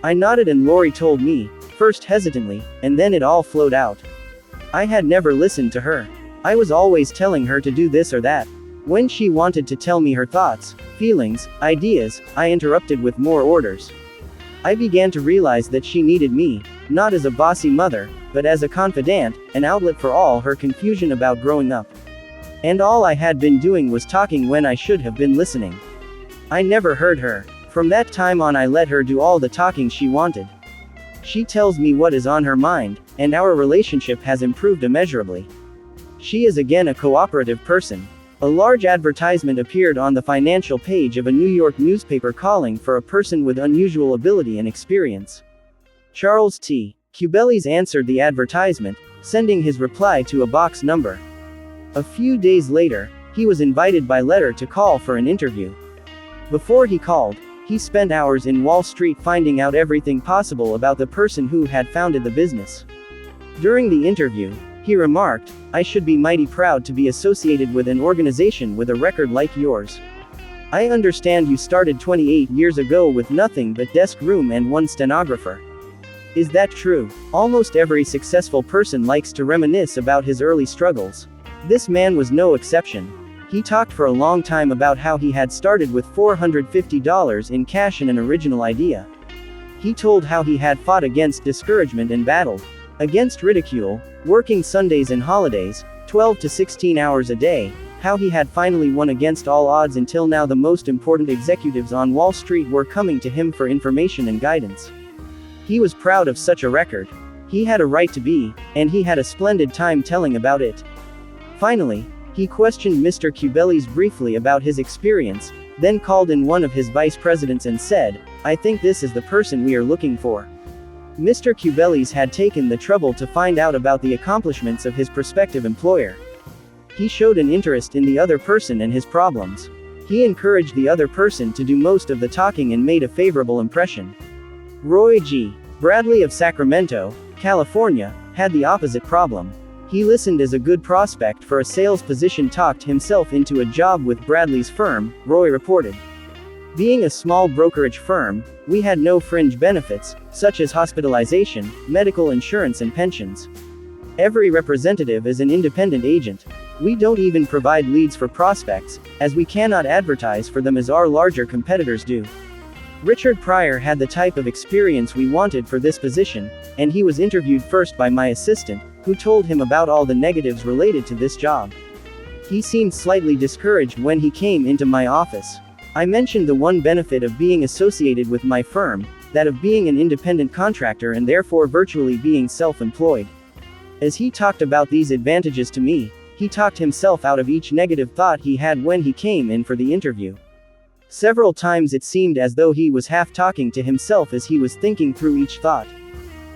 I nodded and Lori told me, first hesitantly, and then it all flowed out. I had never listened to her. I was always telling her to do this or that. When she wanted to tell me her thoughts, feelings, ideas, I interrupted with more orders. I began to realize that she needed me, not as a bossy mother, but as a confidant, an outlet for all her confusion about growing up. And all I had been doing was talking when I should have been listening. I never heard her. From that time on I let her do all the talking she wanted. She tells me what is on her mind, and our relationship has improved immeasurably. She is again a cooperative person. A large advertisement appeared on the financial page of a New York newspaper calling for a person with unusual ability and experience. Charles T. Cubelis answered the advertisement, sending his reply to a box number. A few days later, he was invited by letter to call for an interview. Before he called, he spent hours in Wall Street finding out everything possible about the person who had founded the business. During the interview, he remarked, "I should be mighty proud to be associated with an organization with a record like yours. I understand you started 28 years ago with nothing but desk room and one stenographer. Is that true?" Almost every successful person likes to reminisce about his early struggles. This man was no exception. He talked for a long time about how he had started with $450 in cash and an original idea. He told how he had fought against discouragement and battled against ridicule, working Sundays and holidays, 12 to 16 hours a day, how he had finally won against all odds until now the most important executives on Wall Street were coming to him for information and guidance. He was proud of such a record. He had a right to be, and he had a splendid time telling about it. Finally, he questioned Mr. Cubelis briefly about his experience, then called in one of his vice presidents and said, "I think this is the person we are looking for." Mr. Cubelis had taken the trouble to find out about the accomplishments of his prospective employer. He showed an interest in the other person and his problems. He encouraged the other person to do most of the talking and made a favorable impression. Roy G. Bradley of Sacramento, California, had the opposite problem. He listened as a good prospect for a sales position talked himself into a job with Bradley's firm, Roy reported. Being a small brokerage firm, we had no fringe benefits, such as hospitalization, medical insurance and pensions. Every representative is an independent agent. We don't even provide leads for prospects, as we cannot advertise for them as our larger competitors do. Richard Pryor had the type of experience we wanted for this position, and he was interviewed first by my assistant, who told him about all the negatives related to this job. He seemed slightly discouraged when he came into my office. I mentioned the one benefit of being associated with my firm, that of being an independent contractor and therefore virtually being self-employed. As he talked about these advantages to me, he talked himself out of each negative thought he had when he came in for the interview. Several times it seemed as though he was half talking to himself as he was thinking through each thought.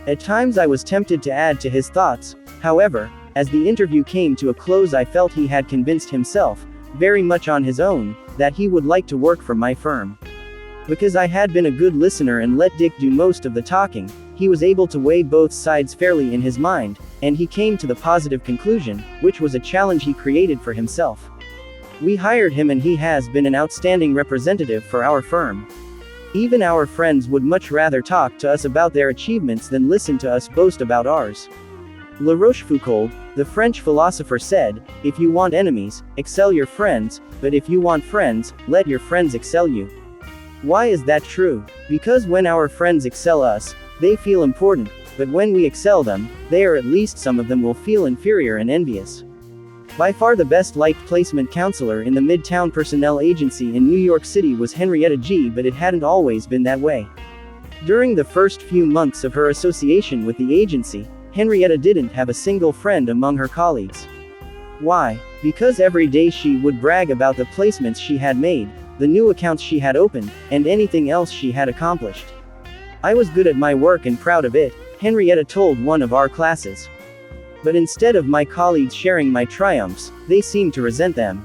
At times I was tempted to add to his thoughts, however, as the interview came to a close I felt he had convinced himself, very much on his own, that he would like to work for my firm. Because I had been a good listener and let Dick do most of the talking, he was able to weigh both sides fairly in his mind, and he came to the positive conclusion, which was a challenge he created for himself. We hired him and he has been an outstanding representative for our firm. Even our friends would much rather talk to us about their achievements than listen to us boast about ours. La Rochefoucauld, the French philosopher said, "If you want enemies, excel your friends, but if you want friends, let your friends excel you." Why is that true? Because when our friends excel us, they feel important, but when we excel them, they or at least some of them will feel inferior and envious. By far the best liked placement counselor in the Midtown Personnel Agency in New York City was Henrietta G., but it hadn't always been that way. During the first few months of her association with the agency, Henrietta didn't have a single friend among her colleagues. Why? Because every day she would brag about the placements she had made, the new accounts she had opened, and anything else she had accomplished. I was good at my work and proud of it, Henrietta told one of our classes. But instead of my colleagues sharing my triumphs, they seemed to resent them.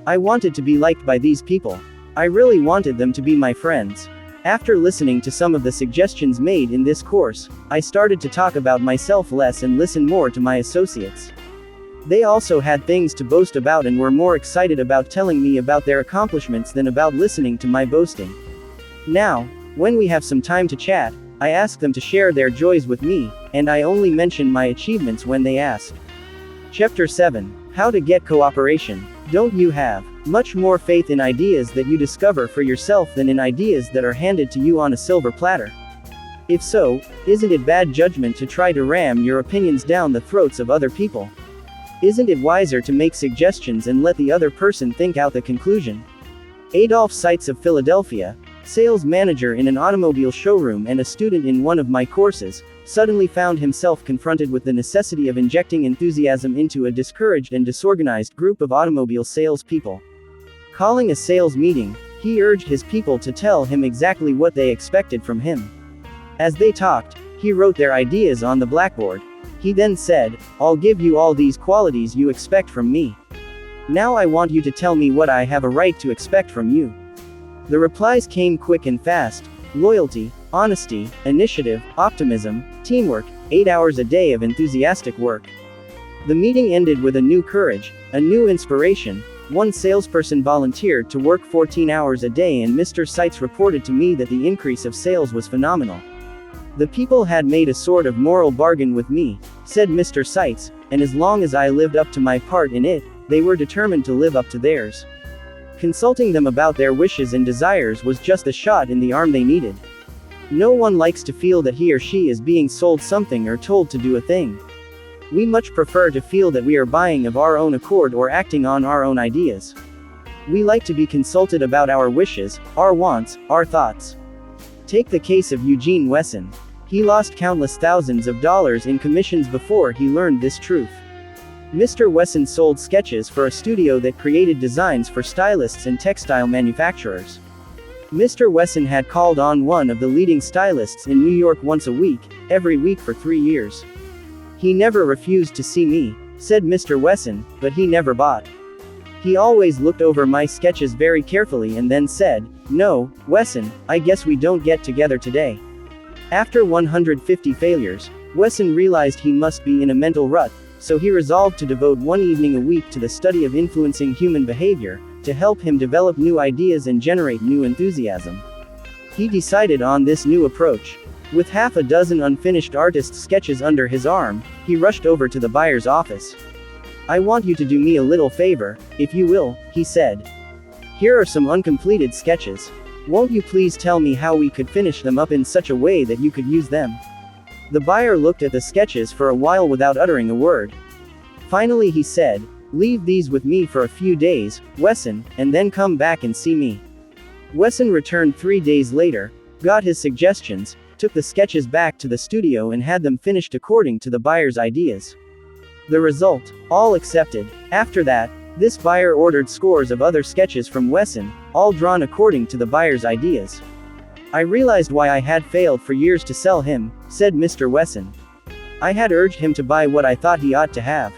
I wanted to be liked by these people. I really wanted them to be my friends. After listening to some of the suggestions made in this course, I started to talk about myself less and listen more to my associates. They also had things to boast about and were more excited about telling me about their accomplishments than about listening to my boasting. Now, when we have some time to chat, I ask them to share their joys with me, and I only mention my achievements when they ask. Chapter 7. How to get cooperation. Don't you have much more faith in ideas that you discover for yourself than in ideas that are handed to you on a silver platter? If so, isn't it bad judgment to try to ram your opinions down the throats of other people? Isn't it wiser to make suggestions and let the other person think out the conclusion? Adolph Seitz of Philadelphia, sales manager in an automobile showroom and a student in one of my courses, suddenly found himself confronted with the necessity of injecting enthusiasm into a discouraged and disorganized group of automobile salespeople. Calling a sales meeting, he urged his people to tell him exactly what they expected from him. As they talked, he wrote their ideas on the blackboard. He then said, "I'll give you all these qualities you expect from me. Now I want you to tell me what I have a right to expect from you." The replies came quick and fast: loyalty, honesty, initiative, optimism, teamwork, 8 hours a day of enthusiastic work. The meeting ended with a new courage, a new inspiration. One salesperson volunteered to work 14 hours a day and Mr. Seitz reported to me that the increase of sales was phenomenal. "The people had made a sort of moral bargain with me," said Mr. Seitz, "and as long as I lived up to my part in it, they were determined to live up to theirs. Consulting them about their wishes and desires was just the shot in the arm they needed. No one likes to feel that he or she is being sold something or told to do a thing. We much prefer to feel that we are buying of our own accord or acting on our own ideas. We like to be consulted about our wishes, our wants, our thoughts." Take the case of Eugene Wesson. He lost countless thousands of dollars in commissions before he learned this truth. Mr. Wesson sold sketches for a studio that created designs for stylists and textile manufacturers. Mr. Wesson had called on one of the leading stylists in New York once a week, every week for 3 years. "He never refused to see me," said Mr. Wesson, "but he never bought. He always looked over my sketches very carefully and then said, 'No, Wesson, I guess we don't get together today.'" After 150 failures, Wesson realized he must be in a mental rut, so he resolved to devote one evening a week to the study of influencing human behavior, to help him develop new ideas and generate new enthusiasm. He decided on this new approach. With half a dozen unfinished artist sketches under his arm, he rushed over to the buyer's office. "I want you to do me a little favor, if you will," he said. "Here are some uncompleted sketches. Won't you please tell me how we could finish them up in such a way that you could use them?" The buyer looked at the sketches for a while without uttering a word. Finally he said, "Leave these with me for a few days, Wesson, and then come back and see me." Wesson returned 3 days later, got his suggestions, took the sketches back to the studio and had them finished according to the buyer's ideas. The result, all accepted. After that, this buyer ordered scores of other sketches from Wesson, all drawn according to the buyer's ideas. "I realized why I had failed for years to sell him," said Mr. Wesson. "I had urged him to buy what I thought he ought to have.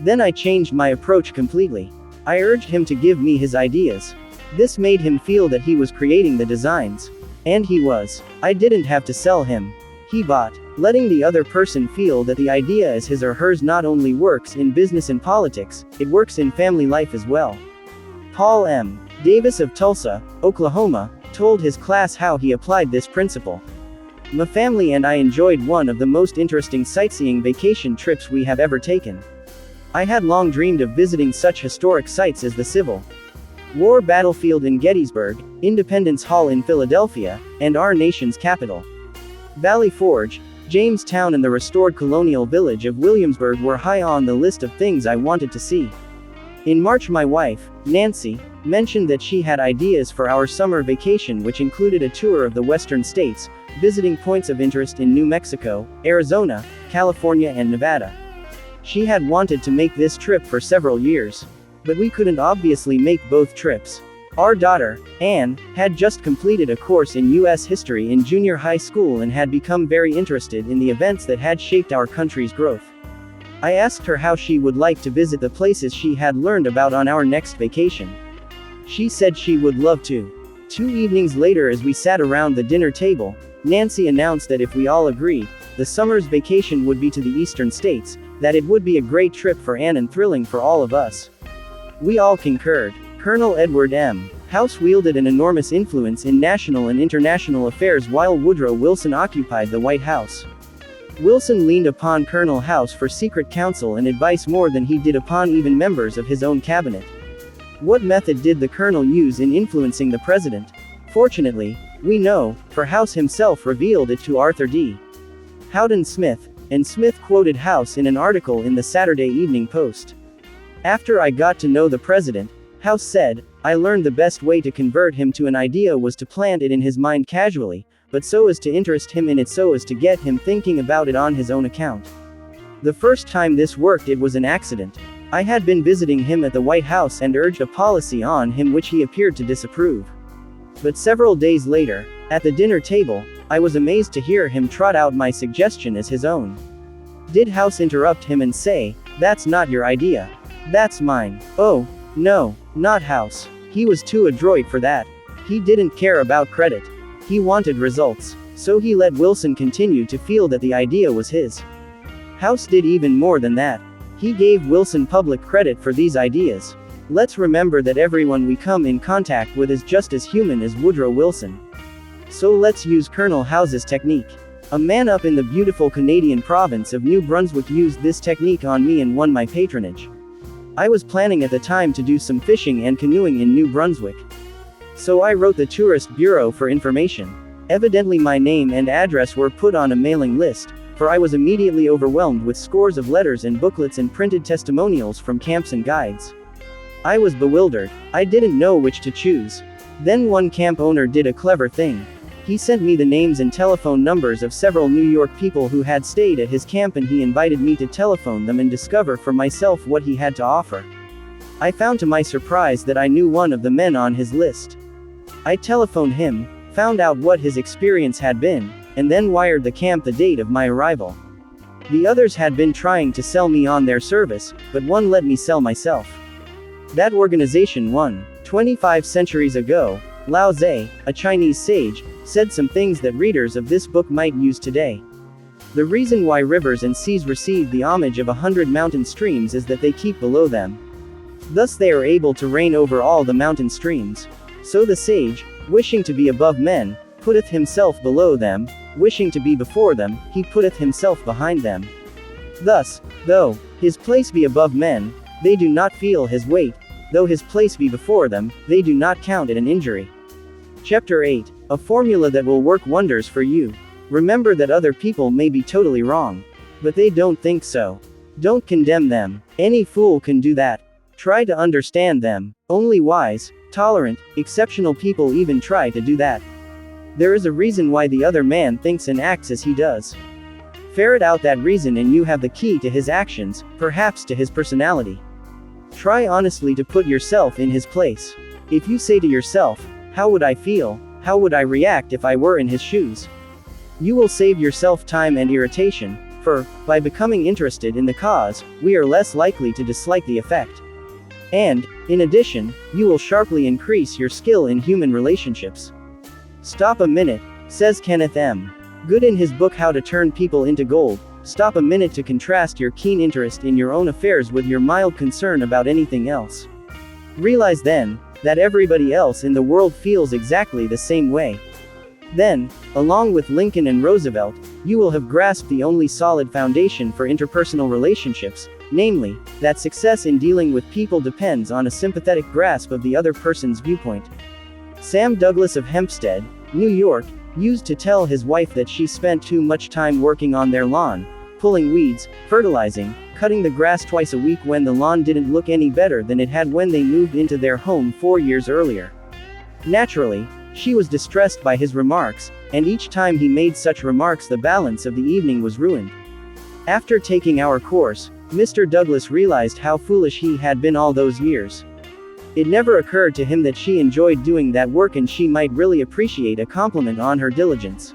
Then I changed my approach completely. I urged him to give me his ideas. This made him feel that he was creating the designs. And he was. I didn't have to sell him. He bought. Letting the other person feel that the idea is his or hers not only works in business and politics, it works in family life as well." Paul M. Davis of Tulsa, Oklahoma, told his class how he applied this principle. "My family and I enjoyed one of the most interesting sightseeing vacation trips we have ever taken. I had long dreamed of visiting such historic sites as the Civil War battlefield in Gettysburg, Independence Hall in Philadelphia, and our nation's capital. Valley Forge, Jamestown and the restored colonial village of Williamsburg were high on the list of things I wanted to see. In March my wife, Nancy, mentioned that she had ideas for our summer vacation which included a tour of the western states, visiting points of interest in New Mexico, Arizona, California and Nevada. She had wanted to make this trip for several years. But we couldn't obviously make both trips. Our daughter, Anne, had just completed a course in U.S. history in junior high school and had become very interested in the events that had shaped our country's growth. I asked her how she would like to visit the places she had learned about on our next vacation. She said she would love to. 2 evenings later, as we sat around the dinner table, Nancy announced that if we all agreed, the summer's vacation would be to the eastern states, that it would be a great trip for Anne and thrilling for all of us. We all concurred. Colonel Edward M. House wielded an enormous influence in national and international affairs while Woodrow Wilson occupied the White House. Wilson leaned upon Colonel House for secret counsel and advice more than he did upon even members of his own cabinet. What method did the colonel use in influencing the president? Fortunately, we know, for House himself revealed it to Arthur D. Houghton Smith, and Smith quoted House in an article in the Saturday Evening Post. "After I got to know the president," House said, "I learned the best way to convert him to an idea was to plant it in his mind casually, but so as to interest him in it, so as to get him thinking about it on his own account. The first time this worked it was an accident. I had been visiting him at the White House and urged a policy on him which he appeared to disapprove. But several days later, at the dinner table, I was amazed to hear him trot out my suggestion as his own. Did House interrupt him and say, 'That's not your idea. That's mine?' Oh, no, not House. He was too adroit for that. He didn't care about credit. He wanted results. So he let Wilson continue to feel that the idea was his. House did even more than that. He gave Wilson public credit for these ideas. Let's remember that everyone we come in contact with is just as human as Woodrow Wilson. So let's use Colonel House's technique. A man up in the beautiful Canadian province of New Brunswick used this technique on me and won my patronage. I was planning at the time to do some fishing and canoeing in New Brunswick. So I wrote the Tourist Bureau for information. Evidently my name and address were put on a mailing list, for I was immediately overwhelmed with scores of letters and booklets and printed testimonials from camps and guides. I was bewildered. I didn't know which to choose. Then one camp owner did a clever thing. He sent me the names and telephone numbers of several New York people who had stayed at his camp, and he invited me to telephone them and discover for myself what he had to offer. I found to my surprise that I knew one of the men on his list. I telephoned him, found out what his experience had been, and then wired the camp the date of my arrival. The others had been trying to sell me on their service, but one let me sell myself. That organization won. 25 centuries ago, Lao Tse, a Chinese sage, said some things that readers of this book might use today. The reason why rivers and seas receive the homage of 100 mountain streams is that they keep below them. Thus they are able to reign over all the mountain streams. So the sage, wishing to be above men, putteth himself below them, wishing to be before them, he putteth himself behind them. Thus, though his place be above men, they do not feel his weight, though his place be before them, they do not count it an injury. Chapter 8. A formula that will work wonders for you. Remember that other people may be totally wrong. But they don't think so. Don't condemn them. Any fool can do that. Try to understand them. Only wise, tolerant, exceptional people even try to do that. There is a reason why the other man thinks and acts as he does. Ferret out that reason and you have the key to his actions, perhaps to his personality. Try honestly to put yourself in his place. If you say to yourself, "How would I feel? How would I react if I were in his shoes?" You will save yourself time and irritation, for, by becoming interested in the cause, we are less likely to dislike the effect. And, in addition, you will sharply increase your skill in human relationships. Stop a minute, says Kenneth M. Good in his book How to Turn People into Gold. Stop a minute to contrast your keen interest in your own affairs with your mild concern about anything else. Realize then, that everybody else in the world feels exactly the same way. Then, along with Lincoln and Roosevelt, you will have grasped the only solid foundation for interpersonal relationships, namely, that success in dealing with people depends on a sympathetic grasp of the other person's viewpoint. Sam Douglas of Hempstead, New York, used to tell his wife that she spent too much time working on their lawn, pulling weeds, fertilizing, cutting the grass twice a week when the lawn didn't look any better than it had when they moved into their home 4 years earlier. Naturally, she was distressed by his remarks, and each time he made such remarks the balance of the evening was ruined. After taking our course, Mr. Douglas realized how foolish he had been all those years. It never occurred to him that she enjoyed doing that work and she might really appreciate a compliment on her diligence.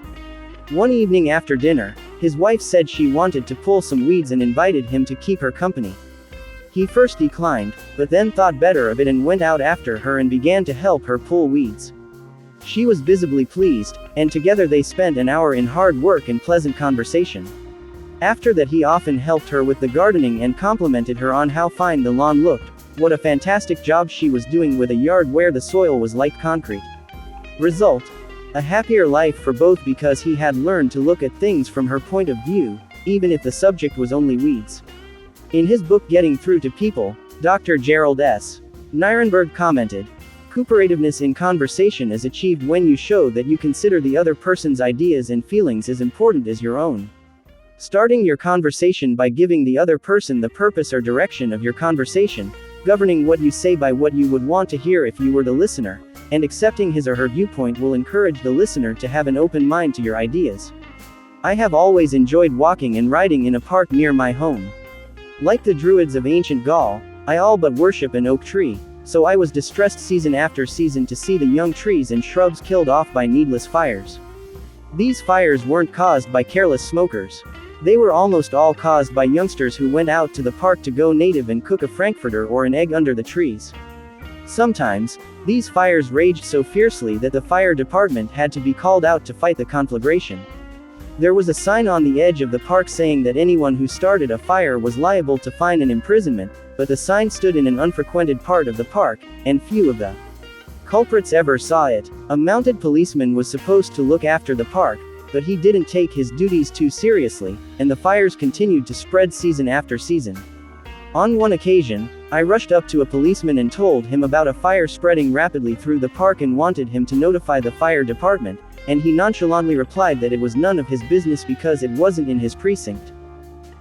One evening after dinner, his wife said she wanted to pull some weeds and invited him to keep her company. He first declined, but then thought better of it and went out after her and began to help her pull weeds. She was visibly pleased, and together they spent an hour in hard work and pleasant conversation. After that he often helped her with the gardening and complimented her on how fine the lawn looked, what a fantastic job she was doing with a yard where the soil was like concrete. Result: a happier life for both because he had learned to look at things from her point of view, even if the subject was only weeds. In his book Getting Through to People, Dr. Gerald S. Nirenberg commented, "Cooperativeness in conversation is achieved when you show that you consider the other person's ideas and feelings as important as your own. Starting your conversation by giving the other person the purpose or direction of your conversation, governing what you say by what you would want to hear if you were the listener, and accepting his or her viewpoint will encourage the listener to have an open mind to your ideas. I have always enjoyed walking and riding in a park near my home. Like the Druids of ancient Gaul, I all but worship an oak tree, so I was distressed season after season to see the young trees and shrubs killed off by needless fires. These fires weren't caused by careless smokers. They were almost all caused by youngsters who went out to the park to go native and cook a frankfurter or an egg under the trees. Sometimes, these fires raged so fiercely that the fire department had to be called out to fight the conflagration. There was a sign on the edge of the park saying that anyone who started a fire was liable to fine and imprisonment, but the sign stood in an unfrequented part of the park, and few of the culprits ever saw it. A mounted policeman was supposed to look after the park, but he didn't take his duties too seriously, and the fires continued to spread season after season. On one occasion, I rushed up to a policeman and told him about a fire spreading rapidly through the park and wanted him to notify the fire department, and he nonchalantly replied that it was none of his business because it wasn't in his precinct.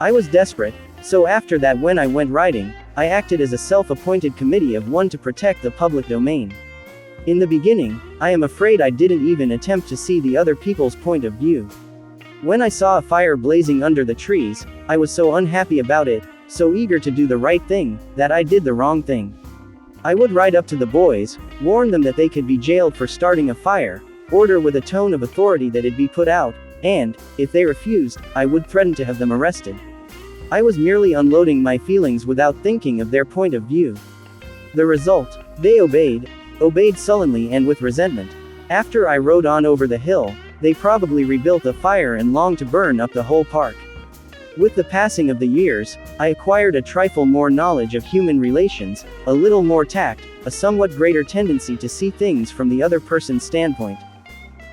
I was desperate, so after that when I went riding, I acted as a self-appointed committee of one to protect the public domain. In the beginning, I am afraid I didn't even attempt to see the other people's point of view. When I saw a fire blazing under the trees, I was so unhappy about it, so eager to do the right thing, that I did the wrong thing. I would ride up to the boys, warn them that they could be jailed for starting a fire, order with a tone of authority that it be put out, and, if they refused, I would threaten to have them arrested. I was merely unloading my feelings without thinking of their point of view. The result: they obeyed sullenly and with resentment. After I rode on over the hill, They probably rebuilt the fire and longed to burn up the whole park. With the passing of the years, I acquired a trifle more knowledge of human relations, a little more tact, a somewhat greater tendency to see things from the other person's standpoint.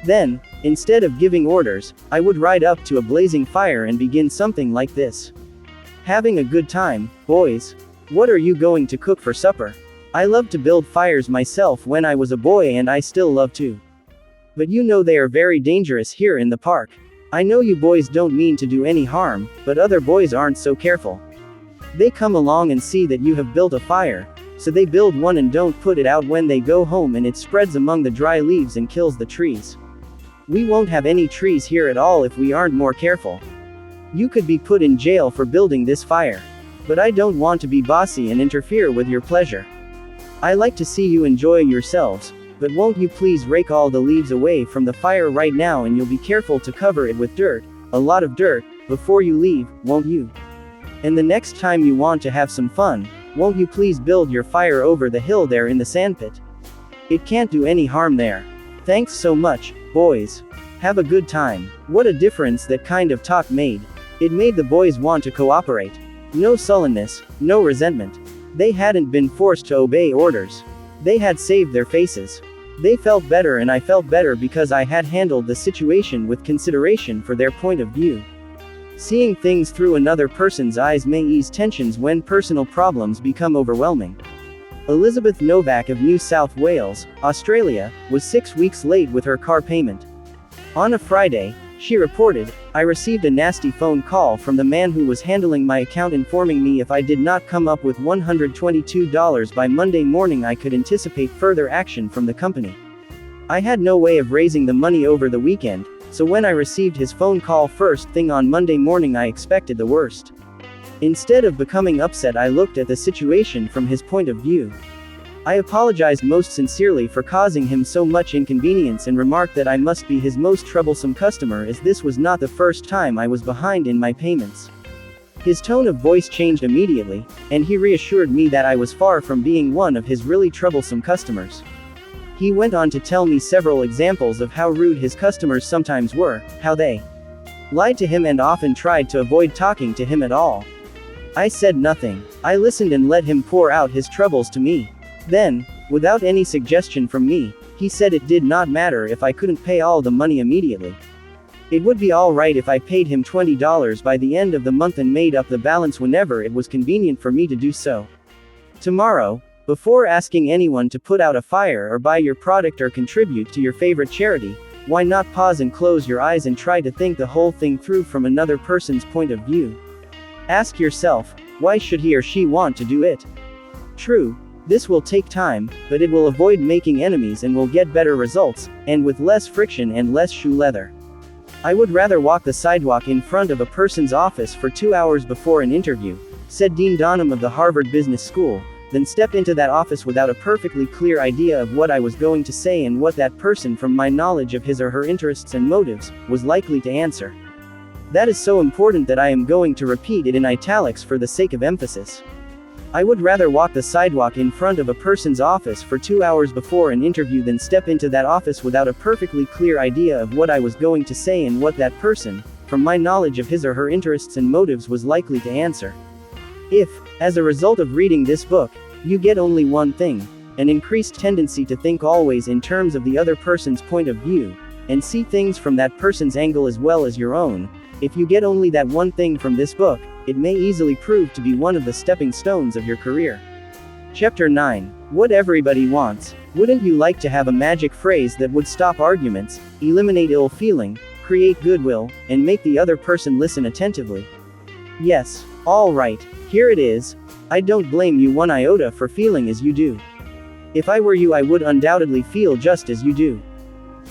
Then, instead of giving orders, I would ride up to a blazing fire and begin something like this. Having a good time, boys? What are you going to cook for supper? I loved to build fires myself when I was a boy, and I still love to. But you know they are very dangerous here in the park. I know you boys don't mean to do any harm, but other boys aren't so careful. They come along and see that you have built a fire, so they build one and don't put it out when they go home, and it spreads among the dry leaves and kills the trees. We won't have any trees here at all if we aren't more careful. You could be put in jail for building this fire. But I don't want to be bossy and interfere with your pleasure. I like to see you enjoy yourselves, but won't you please rake all the leaves away from the fire right now, and you'll be careful to cover it with dirt, a lot of dirt, before you leave, won't you? And the next time you want to have some fun, won't you please build your fire over the hill there in the sandpit? It can't do any harm there. Thanks so much, boys. Have a good time. What a difference that kind of talk made. It made the boys want to cooperate. No sullenness, no resentment. They hadn't been forced to obey orders. They had saved their faces. They felt better, and I felt better because I had handled the situation with consideration for their point of view. Seeing things through another person's eyes may ease tensions when personal problems become overwhelming. Elizabeth Novak of New South Wales, Australia, was 6 weeks late with her car payment. On a Friday, she reported, I received a nasty phone call from the man who was handling my account informing me if I did not come up with $122 by Monday morning I could anticipate further action from the company. I had no way of raising the money over the weekend, so when I received his phone call first thing on Monday morning I expected the worst. Instead of becoming upset, I looked at the situation from his point of view. I apologized most sincerely for causing him so much inconvenience and remarked that I must be his most troublesome customer, as this was not the first time I was behind in my payments. His tone of voice changed immediately, and he reassured me that I was far from being one of his really troublesome customers. He went on to tell me several examples of how rude his customers sometimes were, how they lied to him and often tried to avoid talking to him at all. I said nothing. I listened and let him pour out his troubles to me. Then, without any suggestion from me, he said it did not matter if I couldn't pay all the money immediately. It would be all right if I paid him $20 by the end of the month and made up the balance whenever it was convenient for me to do so. Tomorrow, before asking anyone to put out a fire or buy your product or contribute to your favorite charity, why not pause and close your eyes and try to think the whole thing through from another person's point of view? Ask yourself, why should he or she want to do it? True, this will take time, but it will avoid making enemies and will get better results, and with less friction and less shoe leather. I would rather walk the sidewalk in front of a person's office for 2 hours before an interview, said Dean Donham of the Harvard Business School, than step into that office without a perfectly clear idea of what I was going to say and what that person, from my knowledge of his or her interests and motives, was likely to answer. That is so important that I am going to repeat it in italics for the sake of emphasis. I would rather walk the sidewalk in front of a person's office for 2 hours before an interview than step into that office without a perfectly clear idea of what I was going to say and what that person, from my knowledge of his or her interests and motives, was likely to answer. If, as a result of reading this book, you get only one thing, an increased tendency to think always in terms of the other person's point of view, and see things from that person's angle as well as your own, if you get only that one thing from this book, it may easily prove to be one of the stepping stones of your career. Chapter 9. What Everybody Wants. Wouldn't you like to have a magic phrase that would stop arguments, eliminate ill feeling, create goodwill, and make the other person listen attentively? Yes. All right, here it is. I don't blame you one iota for feeling as you do. If I were you, I would undoubtedly feel just as you do.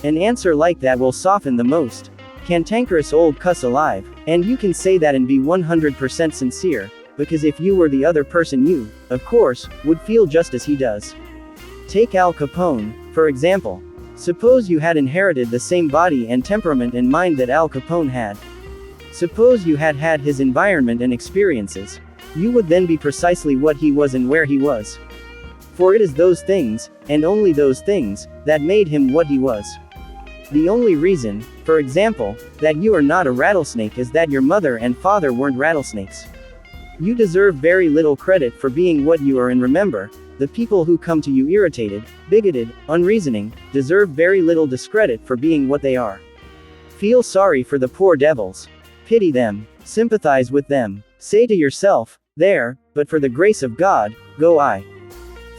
An answer like that will soften the most cantankerous old cuss alive, and you can say that and be 100% sincere, because if you were the other person, you, of course, would feel just as he does. Take Al Capone, for example. Suppose you had inherited the same body and temperament and mind that Al Capone had. Suppose you had had his environment and experiences. You would then be precisely what he was and where he was. For it is those things, and only those things, that made him what he was. The only reason, for example, that you are not a rattlesnake is that your mother and father weren't rattlesnakes. You deserve very little credit for being what you are, and remember, the people who come to you irritated, bigoted, unreasoning, deserve very little discredit for being what they are. Feel sorry for the poor devils. Pity them. Sympathize with them. Say to yourself, there, but for the grace of God, go I.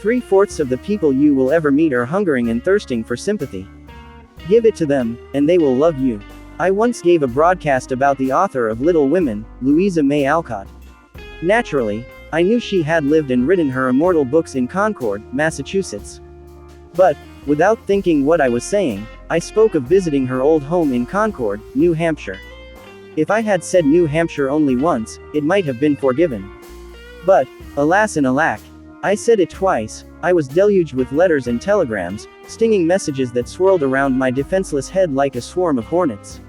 3/4 of the people you will ever meet are hungering and thirsting for sympathy. Give it to them, and they will love you. I once gave a broadcast about the author of Little Women, Louisa May Alcott. Naturally, I knew she had lived and written her immortal books in Concord, Massachusetts. But, without thinking what I was saying, I spoke of visiting her old home in Concord, New Hampshire. If I had said New Hampshire only once, it might have been forgiven. But, alas and alack, I said it twice. I was deluged with letters and telegrams, stinging messages that swirled around my defenseless head like a swarm of hornets.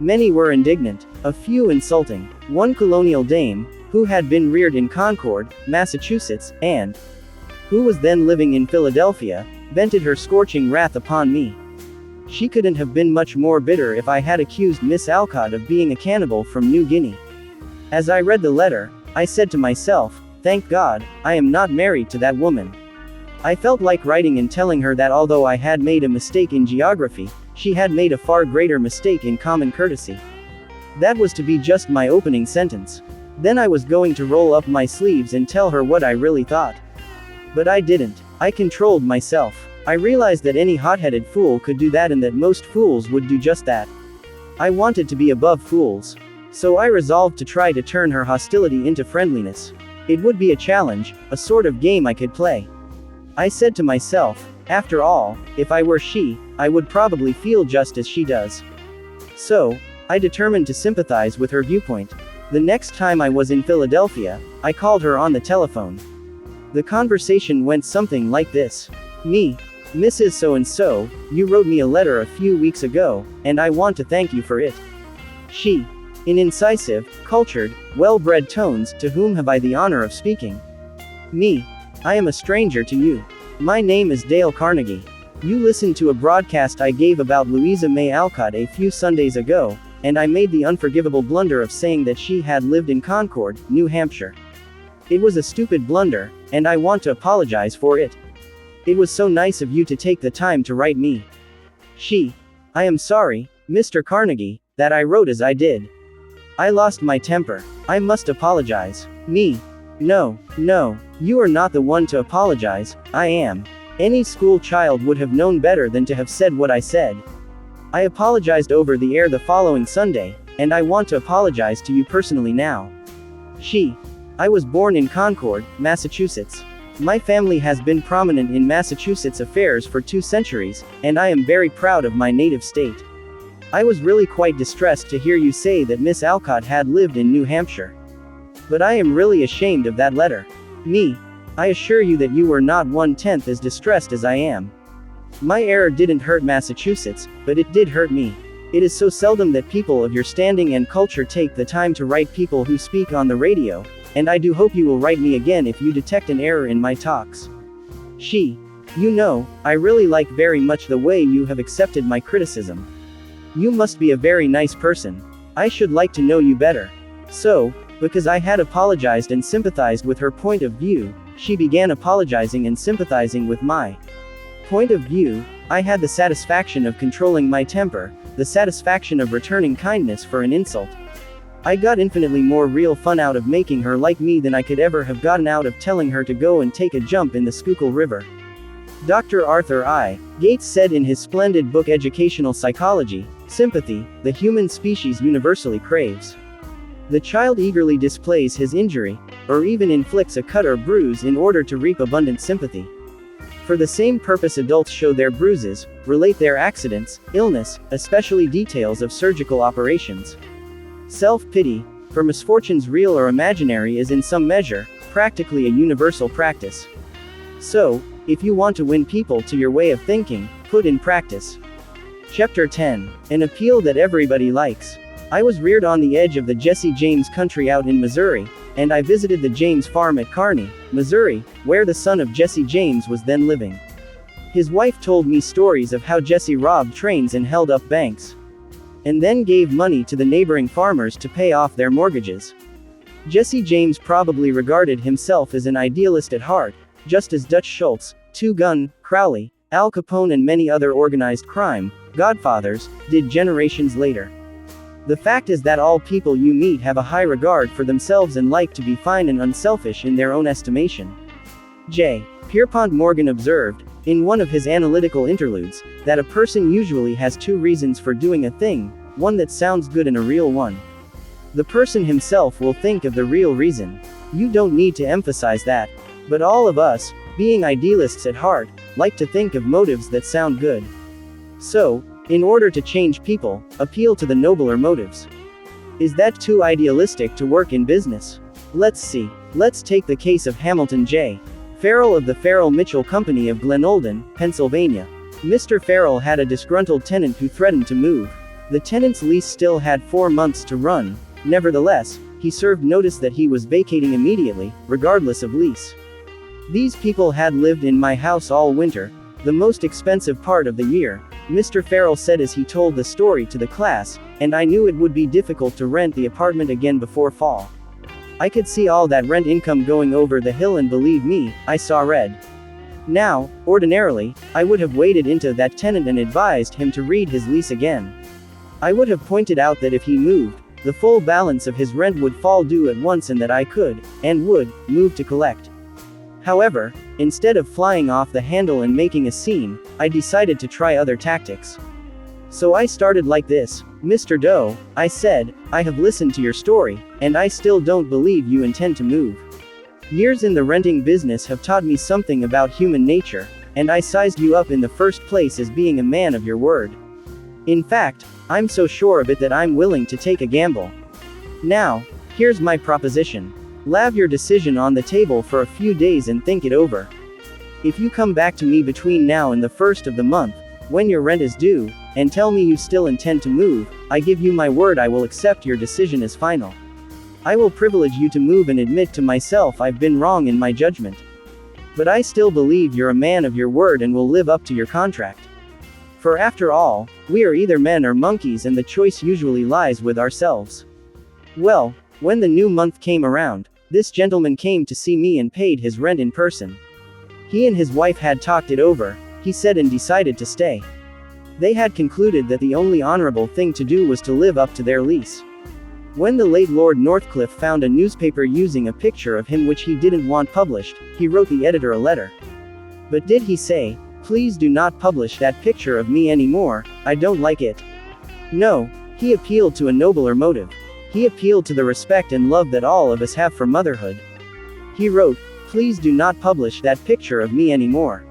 Many were indignant, a few insulting. One colonial dame, who had been reared in Concord, Massachusetts, and who was then living in Philadelphia, vented her scorching wrath upon me. She couldn't have been much more bitter if I had accused Miss Alcott of being a cannibal from New Guinea. As I read the letter, I said to myself, thank God, I am not married to that woman. I felt like writing and telling her that although I had made a mistake in geography, she had made a far greater mistake in common courtesy. That was to be just my opening sentence. Then I was going to roll up my sleeves and tell her what I really thought. But I didn't. I controlled myself. I realized that any hot-headed fool could do that and that most fools would do just that. I wanted to be above fools. So I resolved to try to turn her hostility into friendliness. It would be a challenge, a sort of game I could play. I said to myself, after all, if I were she, I would probably feel just as she does. So, I determined to sympathize with her viewpoint. The next time I was in Philadelphia, I called her on the telephone. The conversation went something like this. Me, Mrs. So-and-so, you wrote me a letter a few weeks ago, and I want to thank you for it. She, in incisive, cultured, well-bred tones, to whom have I the honor of speaking? Me, I am a stranger to you. My name is Dale Carnegie. You listened to a broadcast I gave about Louisa May Alcott a few Sundays ago, and I made the unforgivable blunder of saying that she had lived in Concord, New Hampshire. It was a stupid blunder, and I want to apologize for it. It was so nice of you to take the time to write me. She, I am sorry, Mr. Carnegie, that I wrote as I did. I lost my temper. I must apologize. Me. No, you are not the one to apologize, I am. Any school child would have known better than to have said what I said. I apologized over the air the following Sunday, and I want to apologize to you personally now. She. I was born in Concord, Massachusetts. My family has been prominent in Massachusetts affairs for 2 centuries, and I am very proud of my native state. I was really quite distressed to hear you say that Miss Alcott had lived in New Hampshire. But I am really ashamed of that letter. Me. I assure you that you were not 1/10 as distressed as I am. My error didn't hurt Massachusetts, but it did hurt me. It is so seldom that people of your standing and culture take the time to write people who speak on the radio, and I do hope you will write me again if you detect an error in my talks. She. You know, I really like very much the way you have accepted my criticism. You must be a very nice person. I should like to know you better. So, because I had apologized and sympathized with her point of view, she began apologizing and sympathizing with my point of view. I had the satisfaction of controlling my temper, the satisfaction of returning kindness for an insult. I got infinitely more real fun out of making her like me than I could ever have gotten out of telling her to go and take a jump in the Schuylkill River. Dr. Arthur I. Gates said in his splendid book Educational Psychology, sympathy, the human species universally craves. The child eagerly displays his injury, or even inflicts a cut or bruise in order to reap abundant sympathy. For the same purpose adults show their bruises, relate their accidents, illness, especially details of surgical operations. Self-pity, for misfortunes real or imaginary, is in some measure, practically a universal practice. So, if you want to win people to your way of thinking, put in practice. Chapter 10. An appeal that everybody likes. I was reared on the edge of the Jesse James country out in Missouri, and I visited the James farm at Kearney, Missouri, where the son of Jesse James was then living. His wife told me stories of how Jesse robbed trains and held up banks. And then gave money to the neighboring farmers to pay off their mortgages. Jesse James probably regarded himself as an idealist at heart, just as Dutch Schultz, Two Gun, Crowley, Al Capone and many other organized crime godfathers did generations later. The fact is that all people you meet have a high regard for themselves and like to be fine and unselfish in their own estimation. J. Pierpont Morgan observed, in one of his analytical interludes, that a person usually has two reasons for doing a thing, one that sounds good and a real one. The person himself will think of the real reason. You don't need to emphasize that. But all of us, being idealists at heart, like to think of motives that sound good. So, in order to change people, appeal to the nobler motives. Is that too idealistic to work in business? Let's see. Let's take the case of Hamilton J. Farrell of the Farrell-Mitchell Company of Glenolden, Pennsylvania. Mr. Farrell had a disgruntled tenant who threatened to move. The tenant's lease still had 4 months to run. Nevertheless, he served notice that he was vacating immediately, regardless of lease. These people had lived in my house all winter, the most expensive part of the year, Mr. Farrell said as he told the story to the class, and I knew it would be difficult to rent the apartment again before fall. I could see all that rent income going over the hill and believe me, I saw red. Now, ordinarily, I would have waded into that tenant and advised him to read his lease again. I would have pointed out that if he moved, the full balance of his rent would fall due at once and that I could, and would, move to collect. However, instead of flying off the handle and making a scene, I decided to try other tactics. So I started like this, Mr. Doe, I said, I have listened to your story, and I still don't believe you intend to move. Years in the renting business have taught me something about human nature, and I sized you up in the first place as being a man of your word. In fact, I'm so sure of it that I'm willing to take a gamble. Now, here's my proposition. Leave your decision on the table for a few days and think it over. If you come back to me between now and the first of the month, when your rent is due, and tell me you still intend to move, I give you my word I will accept your decision as final. I will privilege you to move and admit to myself I've been wrong in my judgment. But I still believe you're a man of your word and will live up to your contract. For after all, we are either men or monkeys and the choice usually lies with ourselves. Well, when the new month came around, this gentleman came to see me and paid his rent in person. He and his wife had talked it over, he said, and decided to stay. They had concluded that the only honorable thing to do was to live up to their lease. When the late Lord Northcliffe found a newspaper using a picture of him which he didn't want published, he wrote the editor a letter. But did he say, please do not publish that picture of me anymore, I don't like it? No, he appealed to a nobler motive. He appealed to the respect and love that all of us have for motherhood. He wrote, please do not publish that picture of me anymore.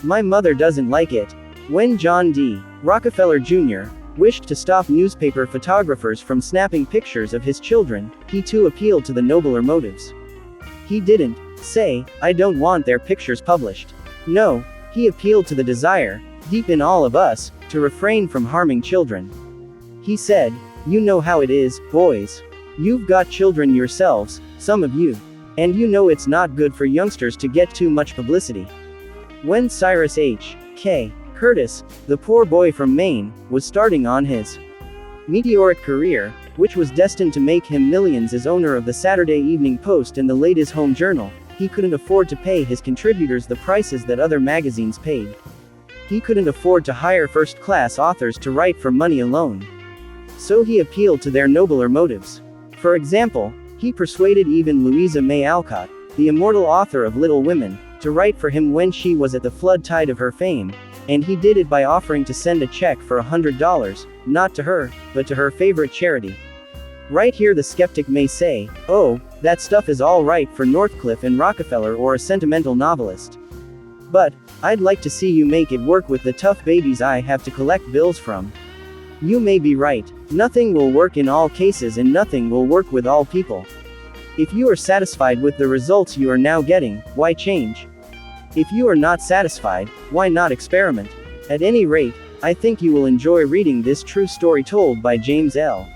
My mother doesn't like it. When John D. Rockefeller Jr. wished to stop newspaper photographers from snapping pictures of his children, he too appealed to the nobler motives. He didn't say, I don't want their pictures published. No, he appealed to the desire, deep in all of us, to refrain from harming children. He said, you know how it is, boys. You've got children yourselves, some of you. And you know it's not good for youngsters to get too much publicity. When Cyrus H. K. Curtis, the poor boy from Maine, was starting on his meteoric career, which was destined to make him millions as owner of the Saturday Evening Post and the Ladies' Home Journal, he couldn't afford to pay his contributors the prices that other magazines paid. He couldn't afford to hire first-class authors to write for money alone. So he appealed to their nobler motives. For example, he persuaded even Louisa May Alcott, the immortal author of Little Women, to write for him when she was at the flood tide of her fame, and he did it by offering to send a check for $100, not to her, but to her favorite charity. Right here the skeptic may say, oh, that stuff is all right for Northcliffe and Rockefeller or a sentimental novelist. But, I'd like to see you make it work with the tough babies I have to collect bills from. You may be right. Nothing will work in all cases and nothing will work with all people. If you are satisfied with the results you are now getting, why change? If you are not satisfied, why not experiment? At any rate, I think you will enjoy reading this true story told by James L.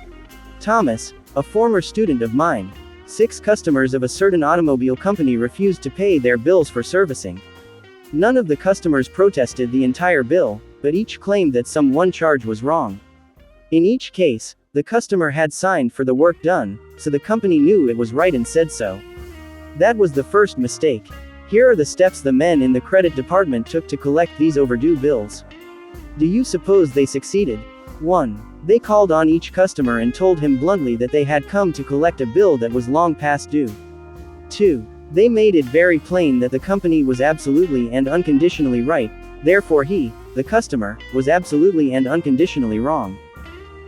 Thomas, a former student of mine. 6 customers of a certain automobile company refused to pay their bills for servicing. None of the customers protested the entire bill, but each claimed that some one charge was wrong. In each case, the customer had signed for the work done, so the company knew it was right and said so. That was the first mistake. Here are the steps the men in the credit department took to collect these overdue bills. Do you suppose they succeeded? 1. They called on each customer and told him bluntly that they had come to collect a bill that was long past due. 2. They made it very plain that the company was absolutely and unconditionally right, therefore he, the customer, was absolutely and unconditionally wrong.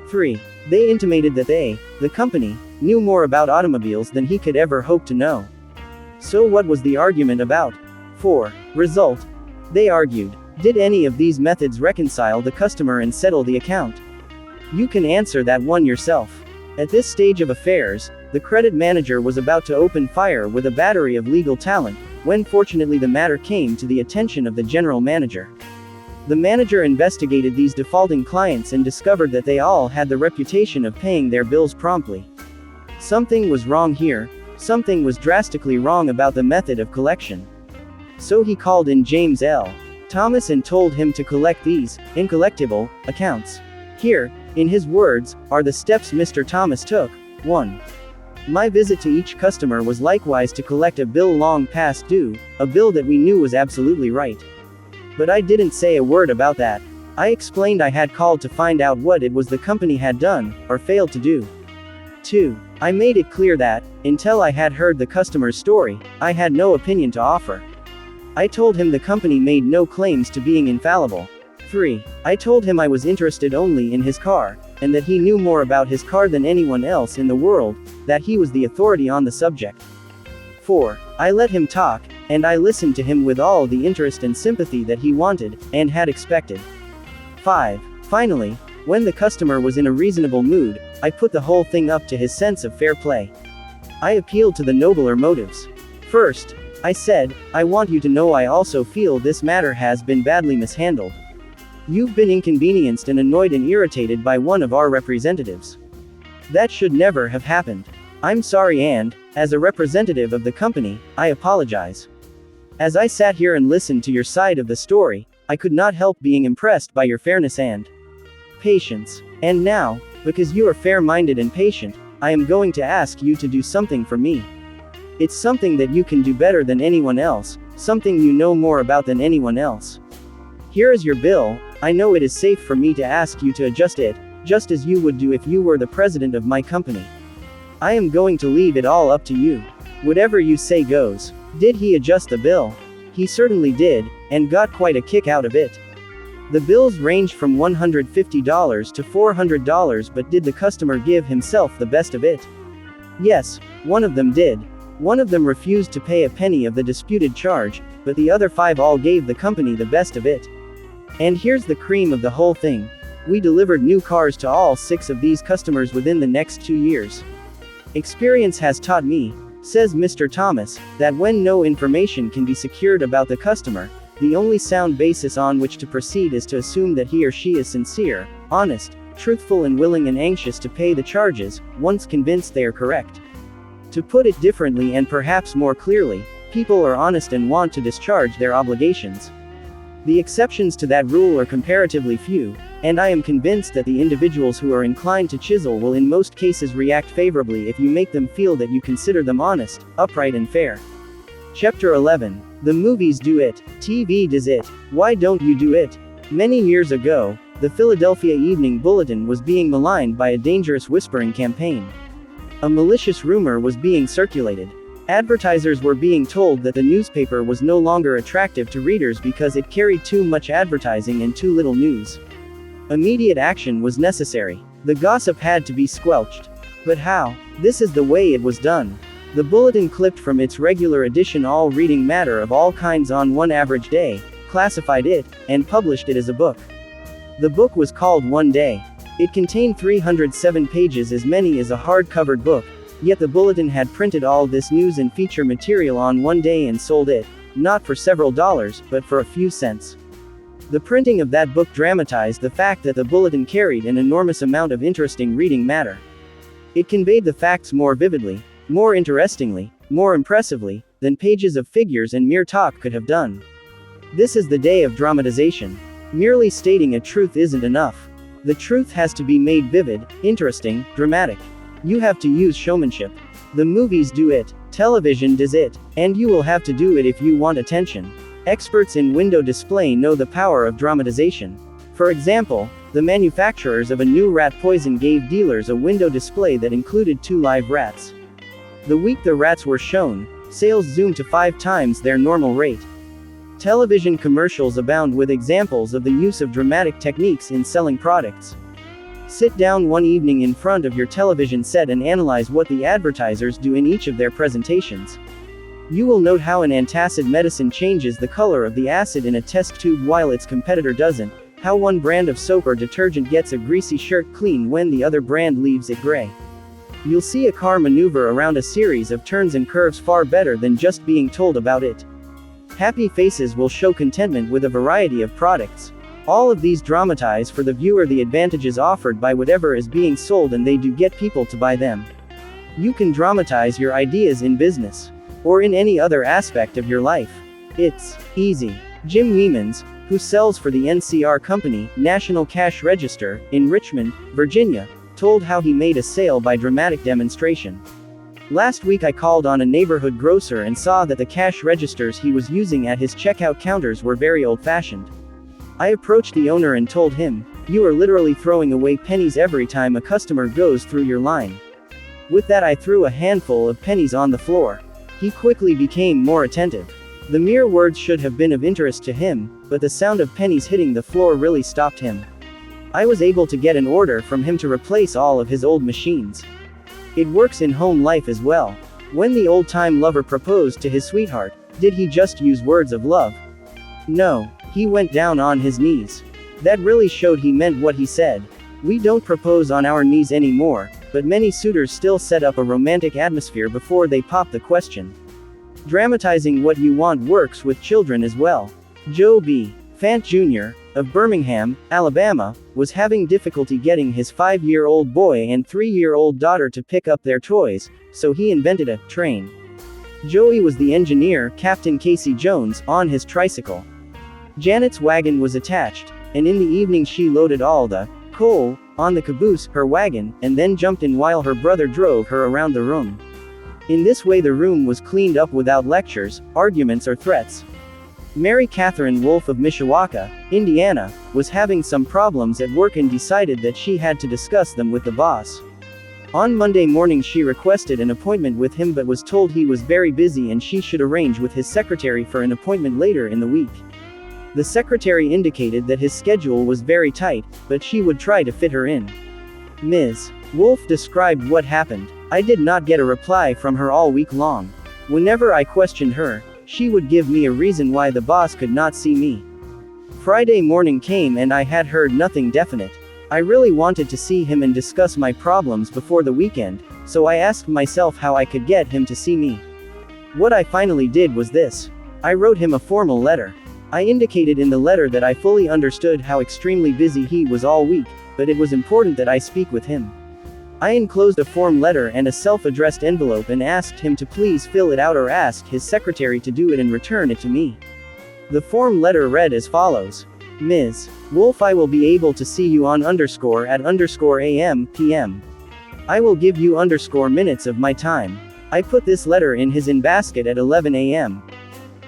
3. They intimated that they, the company, knew more about automobiles than he could ever hope to know. So what was the argument about? 4. Result. They argued. Did any of these methods reconcile the customer and settle the account? You can answer that one yourself. At this stage of affairs, the credit manager was about to open fire with a battery of legal talent, when fortunately the matter came to the attention of the general manager. The manager investigated these defaulting clients and discovered that they all had the reputation of paying their bills promptly. Something was wrong here, something was drastically wrong about the method of collection. So he called in James L. Thomas and told him to collect these incollectible accounts. Here, in his words, are the steps Mr. Thomas took. 1. My visit to each customer was likewise to collect a bill long past due, a bill that we knew was absolutely right. But I didn't say a word about that. I explained I had called to find out what it was the company had done, or failed to do. 2. I made it clear that, until I had heard the customer's story, I had no opinion to offer. I told him the company made no claims to being infallible. 3. I told him I was interested only in his car, and that he knew more about his car than anyone else in the world, that he was the authority on the subject. 4. I let him talk, and I listened to him with all the interest and sympathy that he wanted, and had expected. 5. Finally, when the customer was in a reasonable mood, I put the whole thing up to his sense of fair play. I appealed to the nobler motives. First, I said, I want you to know I also feel this matter has been badly mishandled. You've been inconvenienced and annoyed and irritated by one of our representatives. That should never have happened. I'm sorry and, as a representative of the company, I apologize. As I sat here and listened to your side of the story, I could not help being impressed by your fairness and patience. And now, because you are fair-minded and patient, I am going to ask you to do something for me. It's something that you can do better than anyone else, something you know more about than anyone else. Here is your bill. I know it is safe for me to ask you to adjust it, just as you would do if you were the president of my company. I am going to leave it all up to you. Whatever you say goes. Did he adjust the bill? He certainly did, and got quite a kick out of it. The bills ranged from $150 to $400, but did the customer give himself the best of it? Yes, one of them did. One of them refused to pay a penny of the disputed charge, but the other 5 all gave the company the best of it. And here's the cream of the whole thing. We delivered new cars to all 6 of these customers within the next 2 years. Experience has taught me, says Mr. Thomas, that when no information can be secured about the customer, the only sound basis on which to proceed is to assume that he or she is sincere, honest, truthful and willing and anxious to pay the charges, once convinced they are correct. To put it differently and perhaps more clearly, people are honest and want to discharge their obligations. The exceptions to that rule are comparatively few, and I am convinced that the individuals who are inclined to chisel will in most cases react favorably if you make them feel that you consider them honest, upright and fair. Chapter 11. The movies do it. TV does it. Why don't you do it? Many years ago, the Philadelphia Evening Bulletin was being maligned by a dangerous whispering campaign. A malicious rumor was being circulated. Advertisers were being told that the newspaper was no longer attractive to readers because it carried too much advertising and too little news. Immediate action was necessary. The gossip had to be squelched. But how? This is the way it was done. The bulletin clipped from its regular edition all reading matter of all kinds on one average day, classified it, and published it as a book. The book was called One Day. It contained 307 pages, as many as a hard-covered book, yet the bulletin had printed all this news and feature material on one day and sold it, not for several dollars, but for a few cents. The printing of that book dramatized the fact that the bulletin carried an enormous amount of interesting reading matter. It conveyed the facts more vividly, more interestingly, more impressively, than pages of figures and mere talk could have done. This is the day of dramatization. Merely stating a truth isn't enough. The truth has to be made vivid, interesting, dramatic. You have to use showmanship. The movies do it, television does it, and you will have to do it if you want attention. Experts in window display know the power of dramatization. For example, the manufacturers of a new rat poison gave dealers a window display that included 2 live rats. The week the rats were shown, sales zoomed to 5 times their normal rate. Television commercials abound with examples of the use of dramatic techniques in selling products. Sit down one evening in front of your television set and analyze what the advertisers do in each of their presentations. You will note how an antacid medicine changes the color of the acid in a test tube while its competitor doesn't, how one brand of soap or detergent gets a greasy shirt clean when the other brand leaves it gray. You'll see a car maneuver around a series of turns and curves far better than just being told about it. Happy faces will show contentment with a variety of products. All of these dramatize for the viewer the advantages offered by whatever is being sold, and they do get people to buy them. You can dramatize your ideas in business, or in any other aspect of your life. It's easy. Jim Wiemans, who sells for the NCR Company, National Cash Register, in Richmond, Virginia, told how he made a sale by dramatic demonstration. Last week I called on a neighborhood grocer and saw that the cash registers he was using at his checkout counters were very old-fashioned. I approached the owner and told him, "You are literally throwing away pennies every time a customer goes through your line." With that I threw a handful of pennies on the floor. He quickly became more attentive. The mere words should have been of interest to him, but the sound of pennies hitting the floor really stopped him. I was able to get an order from him to replace all of his old machines. It works in home life as well. When the old-time lover proposed to his sweetheart, did he just use words of love? No, he went down on his knees. That really showed he meant what he said. We don't propose on our knees anymore, but many suitors still set up a romantic atmosphere before they pop the question. Dramatizing what you want works with children as well. Joe B. Fant Jr., of Birmingham, Alabama, was having difficulty getting his 5-year-old boy and 3-year-old daughter to pick up their toys, so he invented a train. Joey was the engineer, Captain Casey Jones, on his tricycle. Janet's wagon was attached, and in the evening she loaded all the coal on the caboose, her wagon, and then jumped in while her brother drove her around the room. In this way the room was cleaned up without lectures, arguments or threats. Mary Catherine Wolfe of Mishawaka, Indiana, was having some problems at work and decided that she had to discuss them with the boss. On Monday morning she requested an appointment with him but was told he was very busy and she should arrange with his secretary for an appointment later in the week. The secretary indicated that his schedule was very tight, but she would try to fit her in. Ms. Wolfe described what happened. "I did not get a reply from her all week long. Whenever I questioned her, she would give me a reason why the boss could not see me. Friday morning came and I had heard nothing definite. I really wanted to see him and discuss my problems before the weekend, so I asked myself how I could get him to see me. What I finally did was this. I wrote him a formal letter. I indicated in the letter that I fully understood how extremely busy he was all week, but it was important that I speak with him. I enclosed a form letter and a self-addressed envelope and asked him to please fill it out or ask his secretary to do it and return it to me. The form letter read as follows. Ms. Wolfe, I will be able to see you on _at_am, p.m. I will give you _minutes of my time. I put this letter in his in-basket at 11 a.m.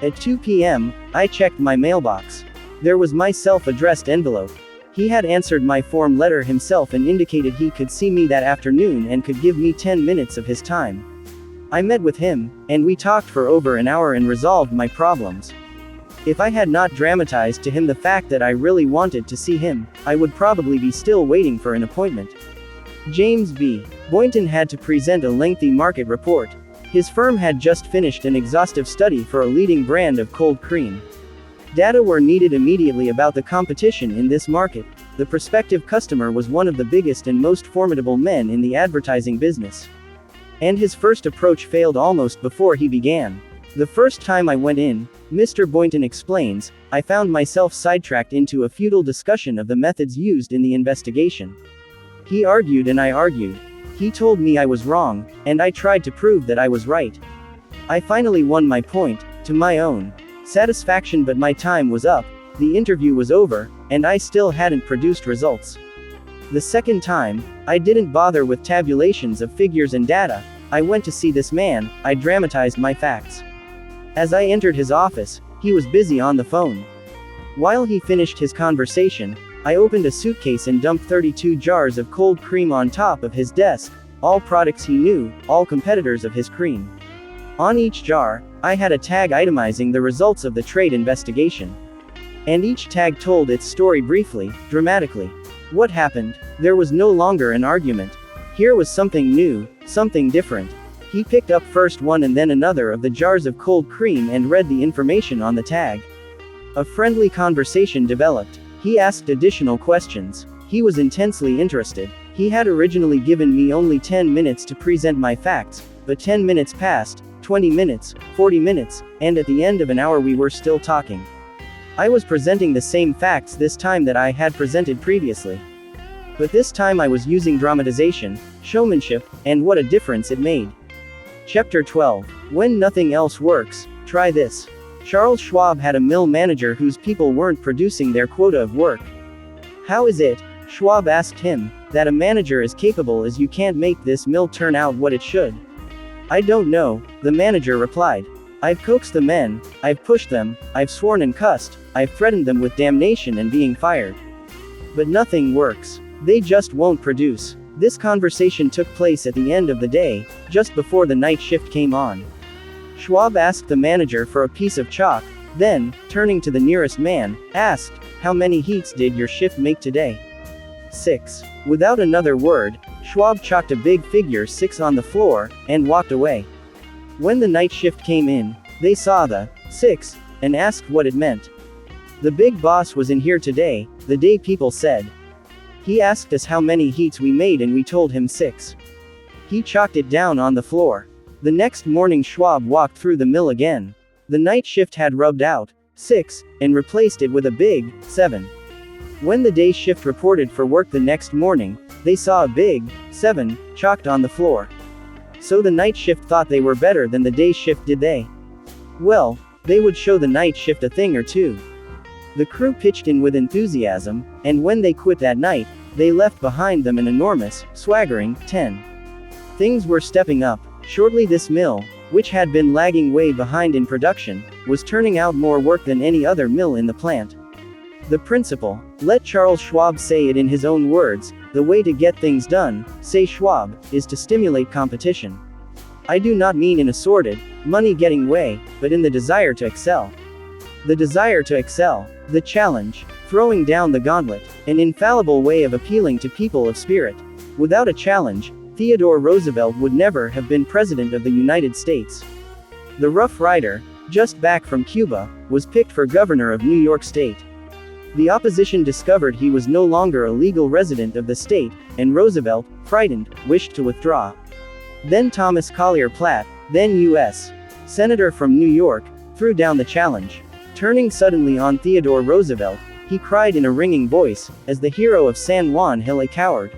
At 2 p.m., I checked my mailbox. There was my self-addressed envelope. He had answered my form letter himself and indicated he could see me that afternoon and could give me 10 minutes of his time. I met with him, and we talked for over an hour and resolved my problems. If I had not dramatized to him the fact that I really wanted to see him, I would probably be still waiting for an appointment. James B. Boynton had to present a lengthy market report. His firm had just finished an exhaustive study for a leading brand of cold cream. Data were needed immediately about the competition in this market. The prospective customer was one of the biggest and most formidable men in the advertising business. And his first approach failed almost before he began. The first time I went in, Mr. Boynton explains, I found myself sidetracked into a futile discussion of the methods used in the investigation. He argued and I argued. He told me I was wrong, and I tried to prove that I was right. I finally won my point, to my own Satisfaction, but my time was up, the interview was over, and I still hadn't produced results. The second time, I didn't bother with tabulations of figures and data. I went to see this man, I dramatized my facts. As I entered his office, he was busy on the phone. While he finished his conversation, I opened a suitcase and dumped 32 jars of cold cream on top of his desk, all products he knew, all competitors of his cream. On each jar, I had a tag itemizing the results of the trade investigation. And each tag told its story briefly, dramatically. What happened? There was no longer an argument. Here was something new, something different. He picked up first one and then another of the jars of cold cream and read the information on the tag. A friendly conversation developed. He asked additional questions. He was intensely interested. He had originally given me only 10 minutes to present my facts, but 10 minutes passed, 20 minutes, 40 minutes, and at the end of an hour we were still talking. I was presenting the same facts this time that I had presented previously. But this time I was using dramatization, showmanship, and what a difference it made. Chapter 12. When nothing else works, try this. Charles Schwab had a mill manager whose people weren't producing their quota of work. How is it, Schwab asked him, that a manager is capable as you can't make this mill turn out what it should? I don't know, the manager replied. I've coaxed the men, I've pushed them, I've sworn and cussed, I've threatened them with damnation and being fired. But nothing works. They just won't produce. This conversation took place at the end of the day, just before the night shift came on. Schwab asked the manager for a piece of chalk, then, turning to the nearest man, asked, "How many heats did your shift make today?" 6. Without another word, Schwab chalked a big figure 6 on the floor, and walked away. When the night shift came in, they saw the 6, and asked what it meant. The big boss was in here today, the day people said. He asked us how many heats we made and we told him 6. He chalked it down on the floor. The next morning Schwab walked through the mill again. The night shift had rubbed out 6, and replaced it with a big 7. When the day shift reported for work the next morning, they saw a big 7 chalked on the floor. So the night shift thought they were better than the day shift, did they? Well, they would show the night shift a thing or two. The crew pitched in with enthusiasm, and when they quit that night, they left behind them an enormous, swaggering 10. Things were stepping up. Shortly this mill, which had been lagging way behind in production, was turning out more work than any other mill in the plant. The principle, let Charles Schwab say it in his own words, the way to get things done, say Schwab, is to stimulate competition. I do not mean in a sordid, money-getting way, but in the desire to excel. The desire to excel, the challenge, throwing down the gauntlet, an infallible way of appealing to people of spirit. Without a challenge, Theodore Roosevelt would never have been President of the United States. The Rough Rider, just back from Cuba, was picked for governor of New York State. The opposition discovered he was no longer a legal resident of the state, and Roosevelt, frightened, wished to withdraw. Then Thomas Collier Platt, then U.S. Senator from New York, threw down the challenge. Turning suddenly on Theodore Roosevelt, he cried in a ringing voice, as the hero of San Juan Hill a coward.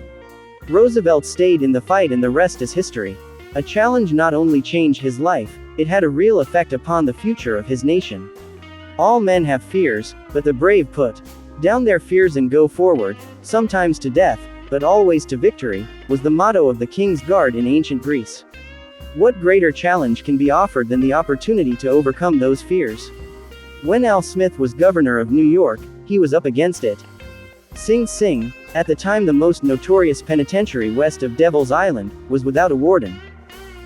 Roosevelt stayed in the fight and the rest is history. A challenge not only changed his life, it had a real effect upon the future of his nation. All men have fears, but the brave put down their fears and go forward, sometimes to death, but always to victory, was the motto of the King's Guard in ancient Greece. What greater challenge can be offered than the opportunity to overcome those fears? When Al Smith was governor of New York, he was up against it. Sing Sing, at the time the most notorious penitentiary west of Devil's Island, was without a warden.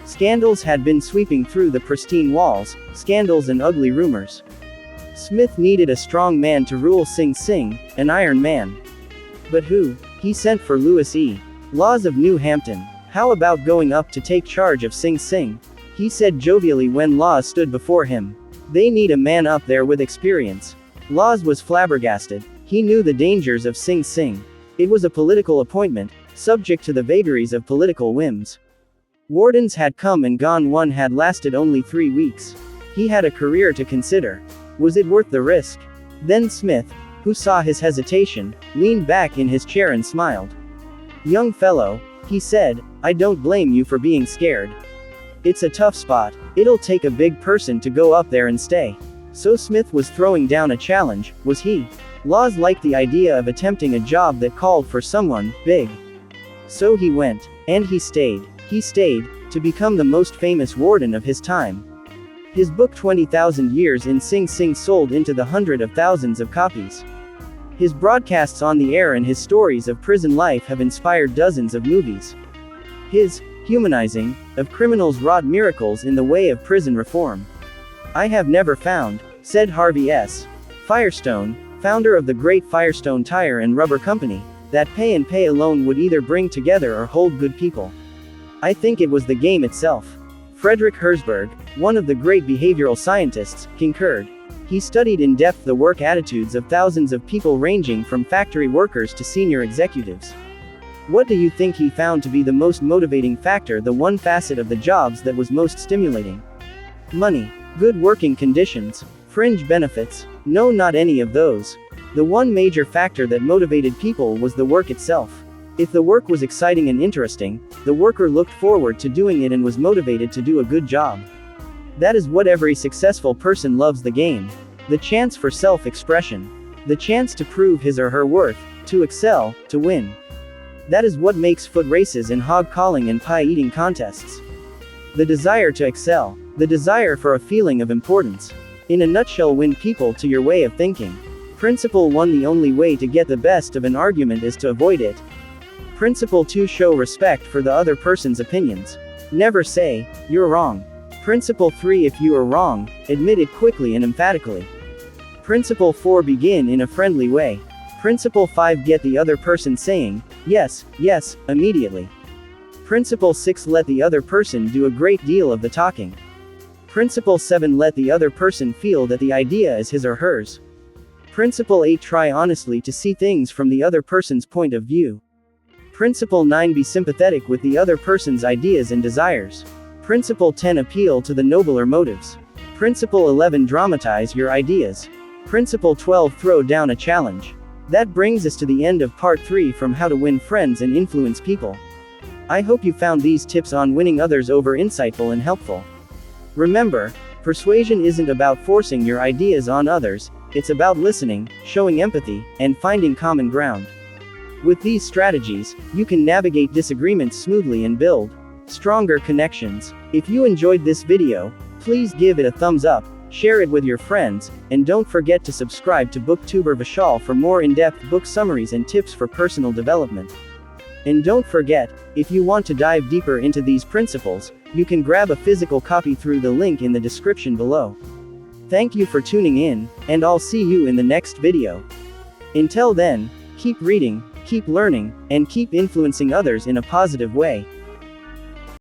Scandals had been sweeping through the pristine walls, scandals and ugly rumors. Smith needed a strong man to rule Sing Sing, an iron man. But who? He sent for Louis E. Laws of New Hampton. How about going up to take charge of Sing Sing? He said jovially when Laws stood before him. They need a man up there with experience. Laws was flabbergasted. He knew the dangers of Sing Sing. It was a political appointment, subject to the vagaries of political whims. Wardens had come and gone, one had lasted only 3 weeks. He had a career to consider. Was it worth the risk? Then Smith, who saw his hesitation, leaned back in his chair and smiled. Young fellow, he said, I don't blame you for being scared. It's a tough spot. It'll take a big person to go up there and stay. So Smith was throwing down a challenge, was he? Laws liked the idea of attempting a job that called for someone big. So he went. And he stayed. He stayed, to become the most famous warden of his time. His book 20,000 Years in Sing Sing sold into the hundreds of thousands of copies. His broadcasts on the air and his stories of prison life have inspired dozens of movies. His humanizing of criminals wrought miracles in the way of prison reform. I have never found, said Harvey S. Firestone, founder of the great Firestone Tire and Rubber Company, that pay and pay alone would either bring together or hold good people. I think it was the game itself. Frederick Herzberg, one of the great behavioral scientists, concurred. He studied in depth the work attitudes of thousands of people ranging from factory workers to senior executives. What do you think he found to be the most motivating factor, the one facet of the jobs that was most stimulating? Money. Good working conditions. Fringe benefits. No, not any of those. The one major factor that motivated people was the work itself. If the work was exciting and interesting, the worker looked forward to doing it and was motivated to do a good job. That is what every successful person loves: the game. The chance for self-expression. The chance to prove his or her worth, to excel, to win. That is what makes foot races and hog calling and pie eating contests. The desire to excel. The desire for a feeling of importance. In a nutshell, win people to your way of thinking. Principle 1: the only way to get the best of an argument is to avoid it. Principle 2: show respect for the other person's opinions. Never say, "You're wrong." Principle 3: if you are wrong, admit it quickly and emphatically. Principle 4: begin in a friendly way. Principle 5: get the other person saying, "Yes, yes," immediately. Principle 6: let the other person do a great deal of the talking. Principle 7: let the other person feel that the idea is his or hers. Principle 8: try honestly to see things from the other person's point of view. Principle 9: be sympathetic with the other person's ideas and desires. Principle 10: appeal to the nobler motives. Principle 11: dramatize your ideas. Principle 12: throw down a challenge. That brings us to the end of part 3 from How to Win Friends and Influence People. I hope you found these tips on winning others over insightful and helpful. Remember, persuasion isn't about forcing your ideas on others, it's about listening, showing empathy, and finding common ground. With these strategies, you can navigate disagreements smoothly and build stronger connections. If you enjoyed this video, please give it a thumbs up, share it with your friends, and don't forget to subscribe to BookTuber Vishal for more in-depth book summaries and tips for personal development. And don't forget, if you want to dive deeper into these principles, you can grab a physical copy through the link in the description below. Thank you for tuning in, and I'll see you in the next video. Until then, keep reading, keep learning, and keep influencing others in a positive way.